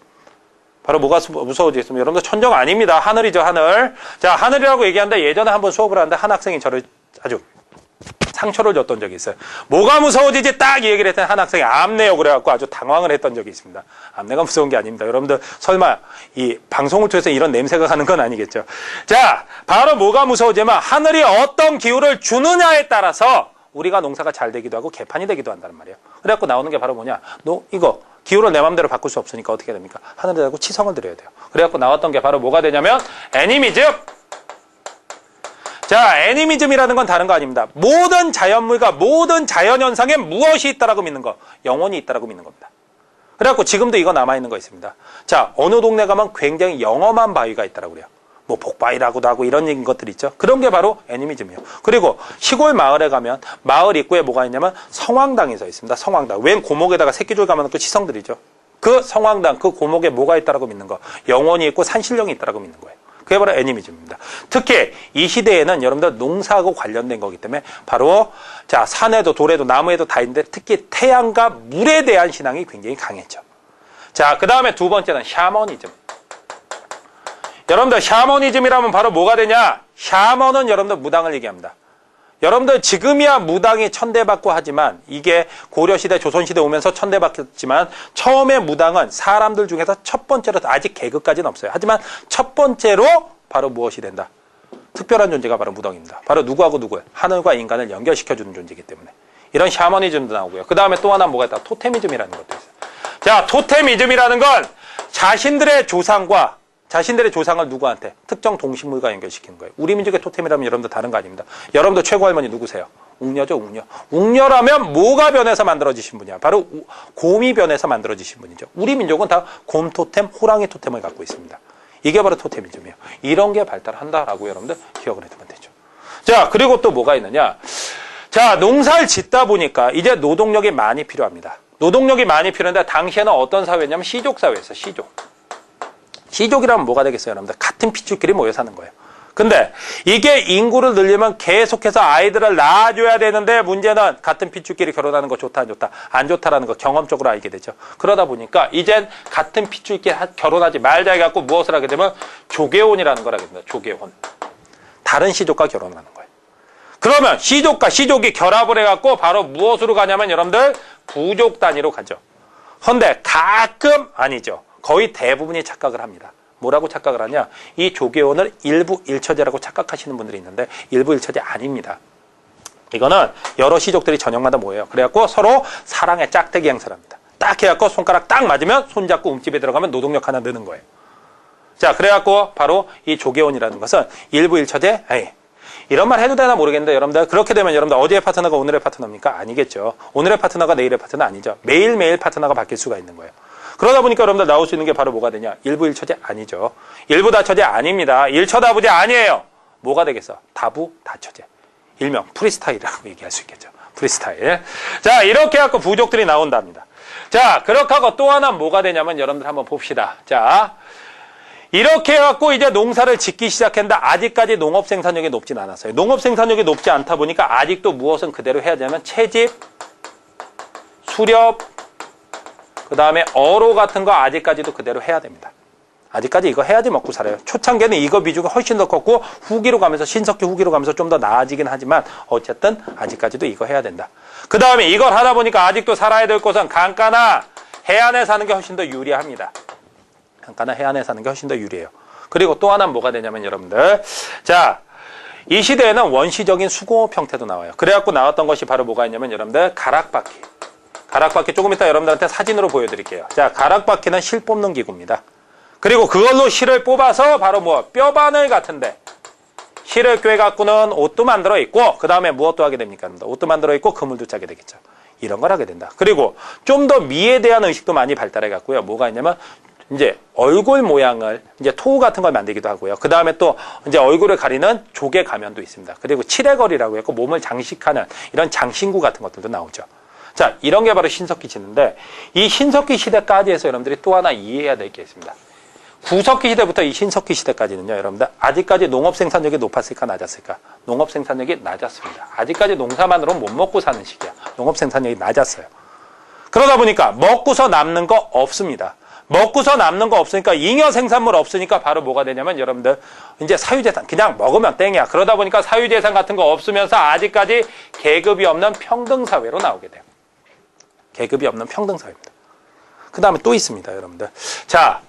바로 뭐가 무서워지겠습니까? 여러분들 천정 아닙니다. 하늘이죠, 하늘. 자, 하늘이라고 얘기하는데 예전에 한번 수업을 하는데 한 학생이 저를 아주 상처를 줬던 적이 있어요. 뭐가 무서워지지 딱 이 얘기를 했더니 한 학생이 암내요 그래갖고 아주 당황을 했던 적이 있습니다. 암내가 무서운 게 아닙니다. 여러분들 설마 이 방송을 통해서 이런 냄새가 가는 건 아니겠죠. 자, 바로 뭐가 무서워지면 하늘이 어떤 기후를 주느냐에 따라서 우리가 농사가 잘 되기도 하고 개판이 되기도 한다는 말이에요. 그래갖고 나오는 게 바로 뭐냐? 이거 기후를 내 맘대로 바꿀 수 없으니까 어떻게 됩니까? 하늘에 대고 치성을 드려야 돼요. 그래갖고 나왔던 게 바로 뭐가 되냐면 애니미즘. 자, 애니미즘이라는 건 다른 거 아닙니다. 모든 자연물과 모든 자연현상에 무엇이 있다라고 믿는 거, 영혼이 있다라고 믿는 겁니다. 그래갖고 지금도 이거 남아있는 거 있습니다. 자, 어느 동네 가면 굉장히 영험한 바위가 있다라고 그래요. 뭐 복바위라고도 하고 이런 것들 있죠. 그런 게 바로 애니미즘이에요. 그리고 시골 마을에 가면 마을 입구에 뭐가 있냐면 성황당이 서 있습니다. 성황당. 웬 고목에다가 새끼줄 감아놓고 치성들이죠. 그 성황당, 그 고목에 뭐가 있다라고 믿는 거, 영혼이 있고 산신령이 있다라고 믿는 거예요. 그게 바로 애니미즘입니다. 특히 이 시대에는 여러분들 농사하고 관련된 거기 때문에 바로 자, 산에도 돌에도 나무에도 다 있는데 특히 태양과 물에 대한 신앙이 굉장히 강했죠. 자, 그 다음에 두 번째는 샤머니즘. 여러분들 샤머니즘이라면 바로 뭐가 되냐? 샤머는 여러분들 무당을 얘기합니다. 여러분들 지금이야 무당이 천대받고 하지만 이게 고려시대 조선시대 오면서 천대받았지만 처음에 무당은 사람들 중에서 첫 번째로, 아직 계급까지는 없어요. 하지만 첫 번째로 바로 무엇이 된다? 특별한 존재가 바로 무당입니다. 바로 누구하고 누구예요? 하늘과 인간을 연결시켜주는 존재이기 때문에. 이런 샤머니즘도 나오고요. 그 다음에 또 하나 뭐가 있다? 토테미즘이라는 것도 있어요. 자, 토테미즘이라는 건 자신들의 조상과 자신들의 조상을 누구한테? 특정 동식물과 연결시키는 거예요. 우리 민족의 토템이라면 여러분들 다른 거 아닙니다. 여러분들 최고 할머니 누구세요? 웅녀죠, 웅녀. 웅녀라면 뭐가 변해서 만들어지신 분이야? 바로 곰이 변해서 만들어지신 분이죠. 우리 민족은 다 곰 토템, 호랑이 토템을 갖고 있습니다. 이게 바로 토테미즘이에요. 이런 게 발달한다라고 여러분들 기억을 해두면 되죠. 자, 그리고 또 뭐가 있느냐. 자, 농사를 짓다 보니까 이제 노동력이 많이 필요합니다. 노동력이 많이 필요한데 당시에는 어떤 사회냐면 시족사회였어요. 시족. 시족이라면 뭐가 되겠어요, 여러분들? 같은 핏줄끼리 모여 사는 거예요. 근데 이게 인구를 늘리면 계속해서 아이들을 낳아줘야 되는데 문제는 같은 핏줄끼리 결혼하는 거 좋다 안 좋다? 안 좋다라는 거 경험적으로 알게 되죠. 그러다 보니까 이젠 같은 핏줄끼리 결혼하지 말자 해갖고 무엇을 하게 되면 조계혼이라는 걸 하게 됩니다. 조계혼. 다른 시족과 결혼하는 거예요. 그러면 시족과 시족이 결합을 해갖고 바로 무엇으로 가냐면 여러분들 부족 단위로 가죠. 헌데 가끔 아니죠. 거의 대부분이 착각을 합니다. 뭐라고 착각을 하냐? 이 조계혼을 일부 일처제라고 착각하시는 분들이 있는데 일부 일처제 아닙니다. 이거는 여러 시족들이 저녁마다 모여요. 그래갖고 서로 사랑의 짝대기 행사를 합니다. 딱 해갖고 손가락 딱 맞으면 손잡고 움집에 들어가면 노동력 하나 느는 거예요. 자, 그래갖고 바로 이 조계혼이라는 것은 일부 일처제, 이런 말 해도 되나 모르겠는데 여러분들 그렇게 되면 여러분들 어디의 파트너가 오늘의 파트너입니까? 아니겠죠. 오늘의 파트너가 내일의 파트너 아니죠. 매일매일 파트너가 바뀔 수가 있는 거예요. 그러다 보니까 여러분들 나올 수 있는 게 바로 뭐가 되냐? 일부 일처제 아니죠. 일부 다처제 아닙니다. 일처다부제 아니에요. 뭐가 되겠어? 다부 다처제. 일명 프리스타일이라고 얘기할 수 있겠죠. 프리스타일. 자, 이렇게 해갖고 부족들이 나온답니다. 자, 그렇게 하고 또 하나 뭐가 되냐면 여러분들 한번 봅시다. 자, 이렇게 해갖고 이제 농사를 짓기 시작했는데 아직까지 농업 생산력이 높진 않았어요. 농업 생산력이 높지 않다 보니까 아직도 무엇은 그대로 해야 되냐면 채집, 수렵, 그 다음에 어로 같은 거 아직까지도 그대로 해야 됩니다. 아직까지 이거 해야지 먹고 살아요. 초창기에는 이거 비중이 훨씬 더 컸고 후기로 가면서 신석기 후기로 가면서 좀 더 나아지긴 하지만 어쨌든 아직까지도 이거 해야 된다. 그 다음에 이걸 하다 보니까 아직도 살아야 될 곳은 강가나 해안에 사는 게 훨씬 더 유리합니다. 강가나 해안에 사는 게 훨씬 더 유리해요. 그리고 또 하나는 뭐가 되냐면 여러분들 자, 이 시대에는 원시적인 수공업 형태도 나와요. 그래갖고 나왔던 것이 바로 뭐가 있냐면 여러분들 가락바퀴. 가락바퀴 조금 이따 여러분들한테 사진으로 보여드릴게요. 자, 가락바퀴는 실 뽑는 기구입니다. 그리고 그걸로 실을 뽑아서 바로 뭐 뼈바늘 같은데 실을 꿰갖고는 옷도 만들어 있고 그 다음에 무엇도 하게 됩니까? 옷도 만들어 있고 그물도 짜게 되겠죠. 이런 걸 하게 된다. 그리고 좀 더 미에 대한 의식도 많이 발달해 갖고요. 뭐가 있냐면 이제 얼굴 모양을 이제 토우 같은 걸 만들기도 하고요. 그 다음에 또 이제 얼굴을 가리는 조개 가면도 있습니다. 그리고 칠해걸이라고 해서 몸을 장식하는 이런 장신구 같은 것들도 나오죠. 자, 이런 게 바로 신석기 시대인데 이 신석기 시대까지 해서 여러분들이 또 하나 이해해야 될 게 있습니다. 구석기 시대부터 이 신석기 시대까지는요, 여러분들 아직까지 농업 생산력이 높았을까 낮았을까? 농업 생산력이 낮았습니다. 아직까지 농사만으로는 못 먹고 사는 시기야. 농업 생산력이 낮았어요. 그러다 보니까 먹고서 남는 거 없습니다. 먹고서 남는 거 없으니까 잉여 생산물 없으니까 바로 뭐가 되냐면 여러분들 이제 사유재산 그냥 먹으면 땡이야. 그러다 보니까 사유재산 같은 거 없으면서 아직까지 계급이 없는 평등사회로 나오게 돼요. 계급이 없는 평등사회입니다. 그 다음에 또 있습니다, 여러분들. 자,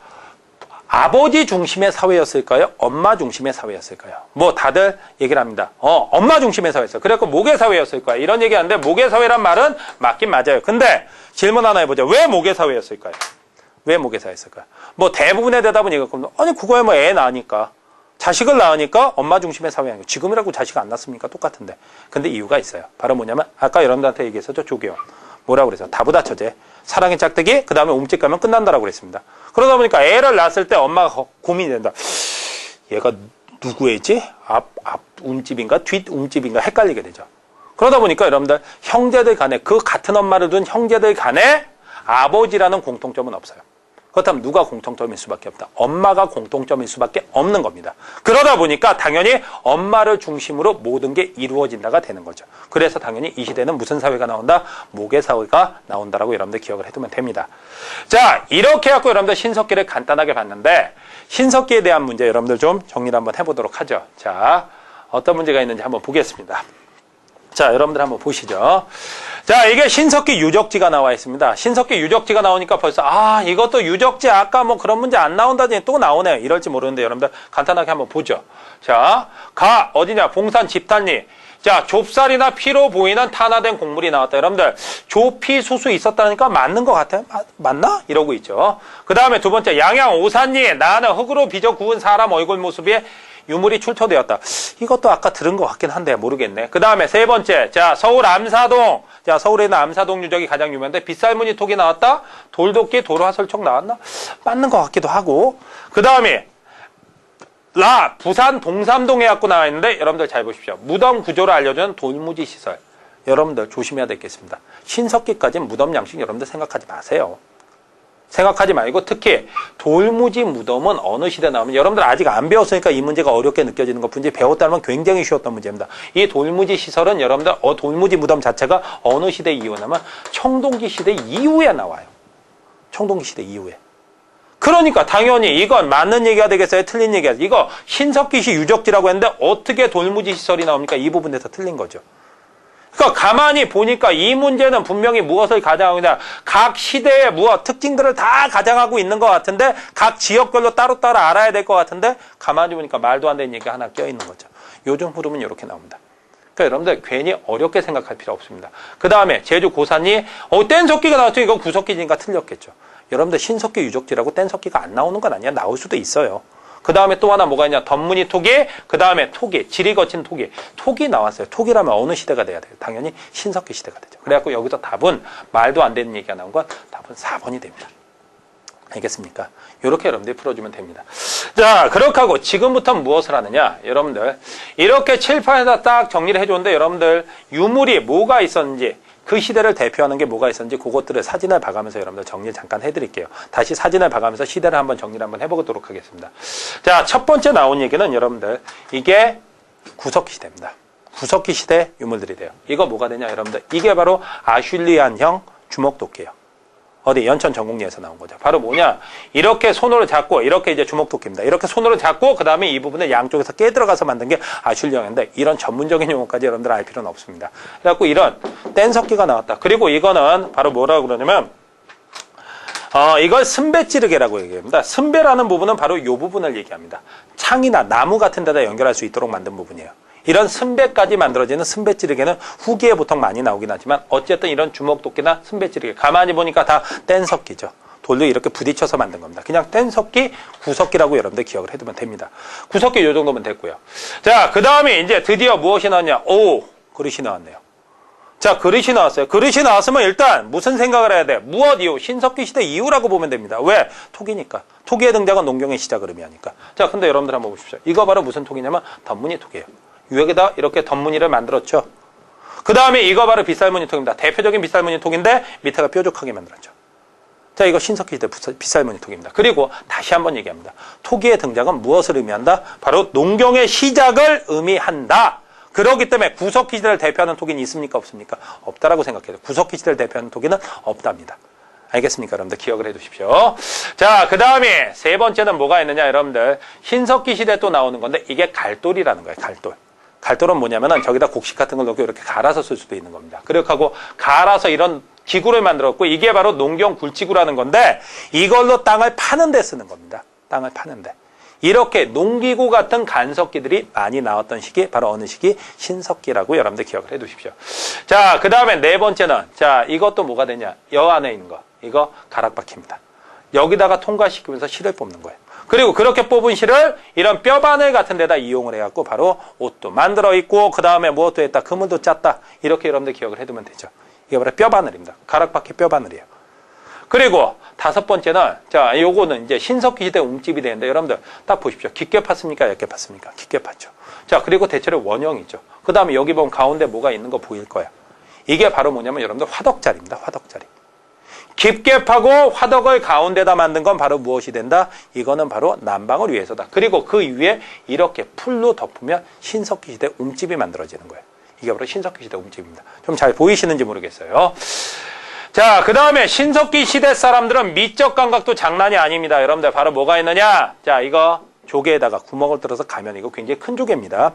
아버지 중심의 사회였을까요? 엄마 중심의 사회였을까요? 뭐 다들 얘기를 합니다. 엄마 중심의 사회였어요. 그래서 모계사회였을까요? 이런 얘기 하는데 모계사회란 말은 맞긴 맞아요. 근데 질문 하나 해보죠. 왜 모계사회였을까요? 왜 모계사회였을까요? 뭐 대부분의 대답은 이거거든요. 아니 그거야 뭐 애 낳으니까. 자식을 낳으니까 엄마 중심의 사회 아니고 지금이라고 자식 안 낳습니까? 똑같은데. 근데 이유가 있어요. 바로 뭐냐면 아까 여러분들한테 얘기했었죠. 조계원. 뭐라고 그랬어요? 다부다처제. 사랑의 짝대기, 그 다음에 움집 가면 끝난다라고 그랬습니다. 그러다 보니까 애를 낳았을 때 엄마가 고민이 된다. 얘가 누구애지? 앞 움집인가? 뒷 움집인가? 헷갈리게 되죠. 그러다 보니까 여러분들 형제들 간에 그 같은 엄마를 둔 형제들 간에 아버지라는 공통점은 없어요. 그렇다면 누가 공통점일 수밖에 없다. 엄마가 공통점일 수밖에 없는 겁니다. 그러다 보니까 당연히 엄마를 중심으로 모든 게 이루어진다가 되는 거죠. 그래서 당연히 이 시대는 무슨 사회가 나온다? 모계사회가 나온다라고 여러분들 기억을 해두면 됩니다. 자, 이렇게 해갖고 여러분들 신석기를 간단하게 봤는데 신석기에 대한 문제 여러분들 좀 정리를 한번 해보도록 하죠. 자, 어떤 문제가 있는지 한번 보겠습니다. 자, 여러분들 한번 보시죠. 자, 이게 신석기 유적지가 나와 있습니다. 신석기 유적지가 나오니까 벌써 이것도 유적지 아까 뭐 그런 문제 안 나온다더니 또 나오네요. 이럴지 모르는데 여러분들 간단하게 한번 보죠. 자, 어디냐? 봉산 집탄리. 자, 좁쌀이나 피로 보이는 탄화된 곡물이 나왔다. 여러분들 조피수수 있었다니까 맞는 것 같아요? 맞나? 이러고 있죠. 그 다음에 두 번째 양양 오산리. 나는 흙으로 빚어 구운 사람 얼굴 모습에 유물이 출토되었다. 이것도 아까 들은 것 같긴 한데 모르겠네. 그 다음에 세 번째, 자, 서울 암사동. 자, 서울에 있는 암사동 유적이 가장 유명한데 빗살무늬 톡이 나왔다. 돌도끼 도로화설청 나왔나? 맞는 것 같기도 하고. 그 다음에 부산 동삼동에 갖고 나와 있는데 여러분들 잘 보십시오. 무덤 구조를 알려주는 돌무지 시설. 여러분들 조심해야 되겠습니다. 신석기까지는 무덤 양식 여러분들 생각하지 마세요. 생각하지 말고 특히 돌무지 무덤은 어느 시대 나오면 여러분들 아직 안 배웠으니까 이 문제가 어렵게 느껴지는 것뿐이지 배웠다면 굉장히 쉬웠던 문제입니다. 이 돌무지 시설은 여러분들 돌무지 무덤 자체가 어느 시대 이후냐면 청동기 시대 이후에 나와요. 청동기 시대 이후에. 그러니까 당연히 이건 맞는 얘기가 되겠어요? 틀린 얘기가 되겠어요? 이거 신석기시 유적지라고 했는데 어떻게 돌무지 시설이 나옵니까? 이 부분에서 틀린 거죠. 그러니까 가만히 보니까 이 문제는 분명히 무엇을 가장하고 있냐. 각 시대의 무엇 특징들을 다 가장하고 있는 것 같은데 각 지역별로 따로따로 알아야 될 것 같은데 가만히 보니까 말도 안 되는 얘기가 하나 껴있는 거죠. 요즘 흐름은 이렇게 나옵니다. 그러니까 여러분들 괜히 어렵게 생각할 필요 없습니다. 그 다음에 제주 고산이 뗀석기가 나왔죠. 이건 구석기니까 틀렸겠죠. 여러분들 신석기 유적지라고 뗀석기가 안 나오는 건 아니야. 나올 수도 있어요. 그 다음에 또 하나 뭐가 있냐. 덤무늬 토기, 그 다음에 토기, 질이 거친 토기. 토기 나왔어요. 토기라면 어느 시대가 돼야 돼요? 당연히 신석기 시대가 되죠. 그래갖고 여기서 답은 말도 안 되는 얘기가 나온 건 답은 4번이 됩니다. 알겠습니까? 이렇게 여러분들이 풀어주면 됩니다. 자, 그렇게 하고 지금부터 무엇을 하느냐. 여러분들 이렇게 칠판에다 딱 정리를 해줬는데 여러분들 유물이 뭐가 있었는지 그 시대를 대표하는 게 뭐가 있었는지 그것들을 사진을 봐가면서 여러분들 정리 잠깐 해드릴게요. 다시 사진을 봐가면서 시대를 한번 정리를 한번 해보도록 하겠습니다. 자, 첫 번째 나온 얘기는 여러분들 이게 구석기 시대입니다. 구석기 시대 유물들이 돼요. 이거 뭐가 되냐 여러분들 이게 바로 아슐리안형 주먹도끼예요. 어디 연천 전곡리에서 나온 거죠. 바로 뭐냐 이렇게 손으로 잡고 이렇게 이제 주먹도끼입니다. 이렇게 손으로 잡고 그 다음에 이 부분을 양쪽에서 깨 들어가서 만든 게 아슐리안인데 이런 전문적인 용어까지 여러분들 알 필요는 없습니다. 그래갖고 이런 뗀석기가 나왔다. 그리고 이거는 바로 뭐라고 그러냐면 이걸 승배찌르개라고 얘기합니다. 승배라는 부분은 바로 이 부분을 얘기합니다. 창이나 나무 같은 데다 연결할 수 있도록 만든 부분이에요. 이런 승배까지 만들어지는 승배찌르개는 후기에 보통 많이 나오긴 하지만 어쨌든 이런 주먹도끼나 승배찌르개 가만히 보니까 다 뗀석기죠. 돌도 이렇게 부딪혀서 만든 겁니다. 그냥 뗀석기, 구석기라고 여러분들 기억을 해두면 됩니다. 구석기 요 정도면 됐고요. 자, 그 다음에 이제 드디어 무엇이 나왔냐? 오, 그릇이 나왔네요. 자, 그릇이 나왔어요. 그릇이 나왔으면 일단 무슨 생각을 해야 돼? 무엇 이후? 신석기 시대 이후라고 보면 됩니다. 왜? 토기니까. 토기의 등장은 농경의 시작을 의미하니까. 자, 근데 여러분들 한번 보십시오. 이거 바로 무슨 토기냐면 덤무늬 토기예요. 여기다 이렇게 덤무늬를 만들었죠. 그 다음에 이거 바로 빗살무늬 톡입니다. 대표적인 빗살무늬 톡인데 밑에가 뾰족하게 만들었죠. 자, 이거 신석기 시대 빗살무늬 톡입니다. 그리고 다시 한번 얘기합니다. 토기의 등장은 무엇을 의미한다? 바로 농경의 시작을 의미한다. 그렇기 때문에 구석기 시대를 대표하는 토기는 있습니까? 없습니까? 없다라고 생각해요. 구석기 시대를 대표하는 토기는 없답니다. 알겠습니까? 여러분들 기억을 해 두십시오. 자, 그 다음에 세 번째는 뭐가 있느냐 여러분들 신석기 시대 또 나오는 건데 이게 갈돌이라는 거예요. 갈돌. 갈돌은 뭐냐면은 저기다 곡식 같은 걸 넣고 이렇게 갈아서 쓸 수도 있는 겁니다. 그렇게 하고 갈아서 이런 기구를 만들었고 이게 바로 농경 굴지구라는 건데 이걸로 땅을 파는 데 쓰는 겁니다. 땅을 파는 데. 이렇게 농기구 같은 간석기들이 많이 나왔던 시기 바로 어느 시기? 신석기라고 여러분들 기억을 해 두십시오. 자, 그 다음에 네 번째는 자, 이것도 뭐가 되냐? 여 안에 있는 거. 이거 가락바퀴입니다. 여기다가 통과시키면서 실을 뽑는 거예요. 그리고 그렇게 뽑은 실을 이런 뼈바늘 같은 데다 이용을 해갖고 바로 옷도 만들어 있고 그 다음에 무엇도 했다. 그물도 짰다. 이렇게 여러분들 기억을 해두면 되죠. 이게 바로 뼈바늘입니다. 가락바퀴 뼈바늘이에요. 그리고 다섯 번째는 자, 요거는 이제 신석기 시대 움집이 되는데 여러분들 딱 보십시오. 깊게 팠습니까? 얇게 팠습니까? 깊게 팠죠. 자, 그리고 대체로 원형이죠. 그 다음에 여기 보면 가운데 뭐가 있는 거 보일 거예요. 이게 바로 뭐냐면 여러분들 화덕자리입니다. 화덕자리. 깊게 파고 화덕을 가운데다 만든 건 바로 무엇이 된다? 이거는 바로 난방을 위해서다. 그리고 그 위에 이렇게 풀로 덮으면 신석기 시대 움집이 만들어지는 거예요. 이게 바로 신석기 시대 움집입니다. 좀 잘 보이시는지 모르겠어요. 자, 그 다음에 신석기 시대 사람들은 미적 감각도 장난이 아닙니다. 여러분들 바로 뭐가 있느냐? 자, 이거 조개에다가 구멍을 뚫어서 가면 이거 굉장히 큰 조개입니다.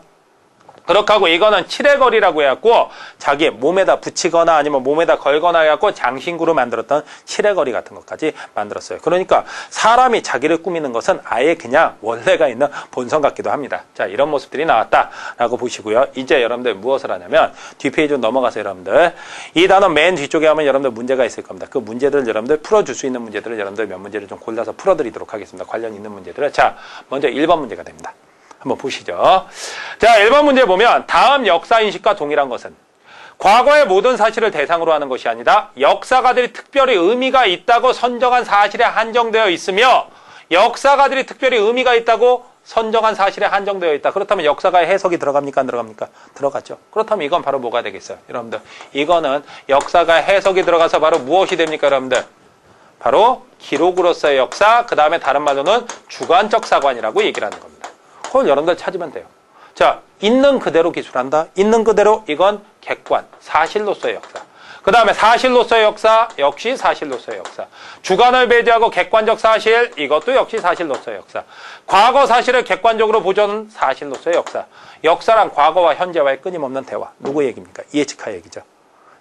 그렇게 하고 이거는 칠해걸이라고 해갖고 자기 몸에다 붙이거나 아니면 몸에다 걸거나 해갖고 장신구로 만들었던 칠해걸이 같은 것까지 만들었어요. 그러니까 사람이 자기를 꾸미는 것은 아예 그냥 원래가 있는 본성 같기도 합니다. 자, 이런 모습들이 나왔다라고 보시고요. 이제 여러분들 무엇을 하냐면 뒷페이지로 넘어가서 여러분들 이 단어 맨 뒤쪽에 하면 여러분들 문제가 있을 겁니다. 그 문제들을 여러분들 풀어줄 수 있는 문제들을 여러분들 몇 문제를 좀 골라서 풀어드리도록 하겠습니다. 관련 있는 문제들을. 자, 먼저 1번 문제가 됩니다. 한번 보시죠. 자, 1번 문제 보면 다음 역사인식과 동일한 것은 과거의 모든 사실을 대상으로 하는 것이 아니라 역사가들이 특별히 의미가 있다고 선정한 사실에 한정되어 있으며 역사가들이 특별히 의미가 있다고 선정한 사실에 한정되어 있다. 그렇다면 역사가의 해석이 들어갑니까? 안 들어갑니까? 들어갔죠. 그렇다면 이건 바로 뭐가 되겠어요? 여러분들, 이거는 역사가의 해석이 들어가서 바로 무엇이 됩니까? 여러분들, 바로 기록으로서의 역사, 그 다음에 다른 말로는 주관적 사관이라고 얘기를 하는 겁니다. 그걸 여러분들 찾으면 돼요. 자, 있는 그대로 기술한다. 있는 그대로 이건 객관, 사실로서의 역사. 그 다음에 사실로서의 역사, 역시 사실로서의 역사. 주관을 배제하고 객관적 사실, 이것도 역시 사실로서의 역사. 과거 사실을 객관적으로 보존하는 사실로서의 역사. 역사란 과거와 현재와의 끊임없는 대화. 누구 얘기입니까? 이에치카 얘기죠.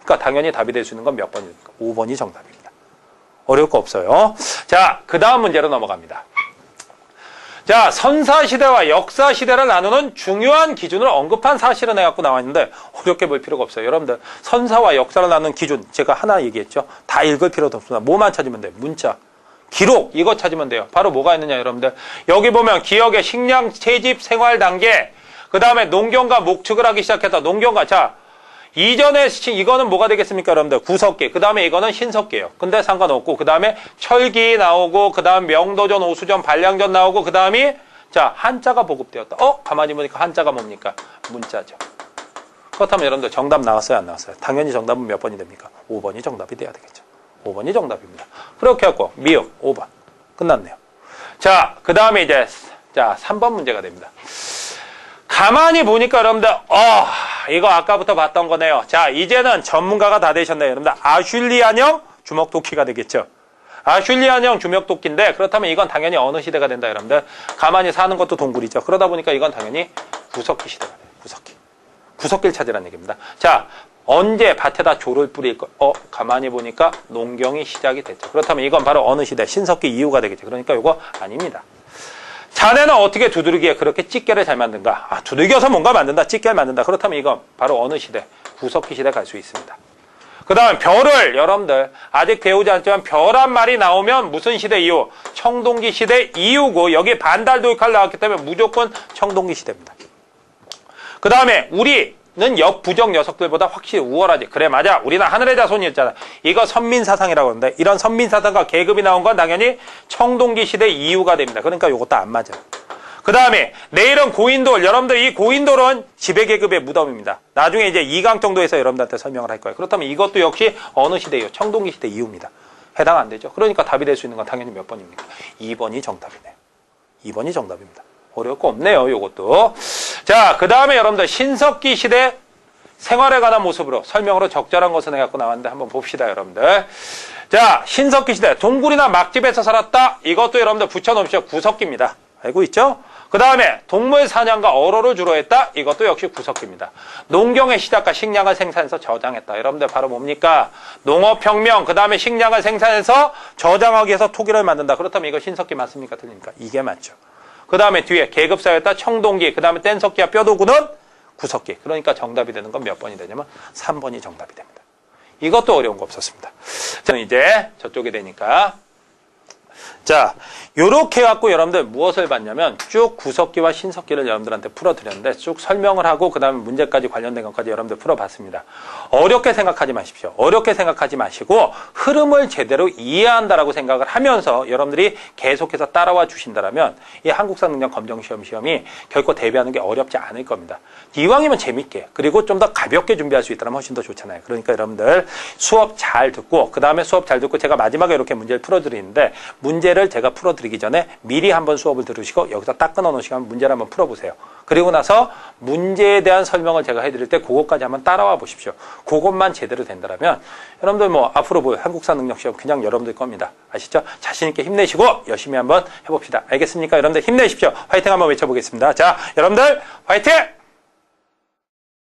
그러니까 당연히 답이 될 수 있는 건 몇 번입니까? 5번이 정답입니다. 어려울 거 없어요. 자, 그 다음 문제로 넘어갑니다. 자, 선사시대와 역사시대를 나누는 중요한 기준을 언급한 사실은 해갖고 나와있는데 어렵게 볼 필요가 없어요. 여러분들, 선사와 역사를 나누는 기준 제가 하나 얘기했죠. 다 읽을 필요도 없습니다. 뭐만 찾으면 돼요? 문자, 기록, 이거 찾으면 돼요. 바로 뭐가 있느냐 여러분들, 여기 보면 기억의 식량 채집 생활 단계, 그 다음에 농경과 목축을 하기 시작했다. 농경과, 자, 이전에 이거는 뭐가 되겠습니까 여러분들? 구석기. 그 다음에 이거는 신석기예요. 근데 상관없고, 그 다음에 철기 나오고, 그 다음 명도전, 오수전, 반량전 나오고, 그 다음이 자, 한자가 보급되었다. 가만히 보니까 한자가 뭡니까? 문자죠. 그렇다면 여러분들 정답 나왔어요? 안 나왔어요? 당연히 정답은 몇 번이 됩니까? 5번이 정답이 돼야 되겠죠. 5번이 정답입니다. 그렇게 해갖고 미역 5번 끝났네요. 자, 그 다음에 이제 자 3번 문제가 됩니다. 가만히 보니까 여러분들 이거 아까부터 봤던 거네요. 자, 이제는 전문가가 다 되셨네요. 여러분들 아슐리안형 주먹도끼가 되겠죠. 아슐리안형 주먹도끼인데, 그렇다면 이건 당연히 어느 시대가 된다 여러분들? 가만히 사는 것도 동굴이죠. 그러다 보니까 이건 당연히 구석기 시대가 돼요. 구석기를 찾으라는 얘기입니다. 자, 언제 밭에다 조를 뿌릴 거? 가만히 보니까 농경이 시작이 됐죠. 그렇다면 이건 바로 어느 시대? 신석기 이후가 되겠죠. 그러니까 이거 아닙니다. 자네는 어떻게 두들기에 그렇게 찌개를 잘 만든가? 두들겨서 뭔가 만든다, 찌개를 만든다. 그렇다면 이건 바로 어느 시대? 구석기 시대 갈 수 있습니다. 그 다음에 별을, 여러분들 아직 배우지 않지만 별한 말이 나오면 무슨 시대 이후? 청동기 시대 이후고, 여기 반달도익칼 나왔기 때문에 무조건 청동기 시대입니다. 그 다음에 우리는 역부정 녀석들보다 확실히 우월하지. 그래, 맞아. 우리는 하늘의 자손이었잖아. 이거 선민사상이라고 하는데, 이런 선민사상과 계급이 나온 건 당연히 청동기 시대 이후가 됩니다. 그러니까 이것도 안 맞아요. 그 다음에 내일은 고인돌. 여러분들 이 고인돌은 지배계급의 무덤입니다. 나중에 이제 2강 정도에서 여러분들한테 설명을 할 거예요. 그렇다면 이것도 역시 어느 시대예요? 청동기 시대 이후입니다. 해당 안 되죠. 그러니까 답이 될 수 있는 건 당연히 몇 번입니까? 2번이 정답이네요. 2번이 정답입니다. 어려울 거 없네요, 요것도. 자, 그 다음에 여러분들 신석기 시대 생활에 관한 모습으로 설명으로 적절한 것을 해갖고 나왔는데 한번 봅시다, 여러분들. 자, 신석기 시대 동굴이나 막집에서 살았다. 이것도 여러분들 붙여놓으시죠. 구석기입니다. 알고 있죠? 그 다음에 동물 사냥과 어로를 주로 했다. 이것도 역시 구석기입니다. 농경의 시작과 식량을 생산해서 저장했다. 여러분들 바로 뭡니까? 농업혁명, 그 다음에 식량을 생산해서 저장하기 위해서 토기를 만든다. 그렇다면 이거 신석기 맞습니까? 틀립니까? 이게 맞죠. 그 다음에 뒤에 계급사였다. 청동기, 그 다음에 뗀석기와 뼈도구는 구석기. 그러니까 정답이 되는 건 몇 번이 되냐면 3번이 정답이 됩니다. 이것도 어려운 거 없었습니다. 저는 이제 저쪽에 되니까, 자, 요렇게 해갖고 여러분들 무엇을 봤냐면 쭉 구석기와 신석기를 여러분들한테 풀어드렸는데 쭉 설명을 하고 그 다음에 문제까지 관련된 것까지 여러분들 풀어봤습니다. 어렵게 생각하지 마십시오. 어렵게 생각하지 마시고 흐름을 제대로 이해한다라고 생각을 하면서 여러분들이 계속해서 따라와 주신다면 이 한국사 능력 검정 시험이 결코 대비하는 게 어렵지 않을 겁니다. 이왕이면 재밌게, 그리고 좀 더 가볍게 준비할 수 있다면 훨씬 더 좋잖아요. 그러니까 여러분들 수업 잘 듣고, 그 다음에 수업 잘 듣고 제가 마지막에 이렇게 문제를 풀어드리는데, 문제를 제가 풀어드리기 전에 미리 한번 수업을 들으시고 여기서 딱 끊어놓으시고 문제를 한번 풀어보세요. 그리고 나서 문제에 대한 설명을 제가 해드릴 때 그것까지 한번 따라와 보십시오. 그것만 제대로 된다면 여러분들 앞으로 한국사 능력 시험 그냥 여러분들 겁니다. 아시죠? 자신 있게 힘내시고 열심히 한번 해봅시다. 알겠습니까? 여러분들 힘내십시오. 화이팅 한번 외쳐보겠습니다. 자, 여러분들 화이팅!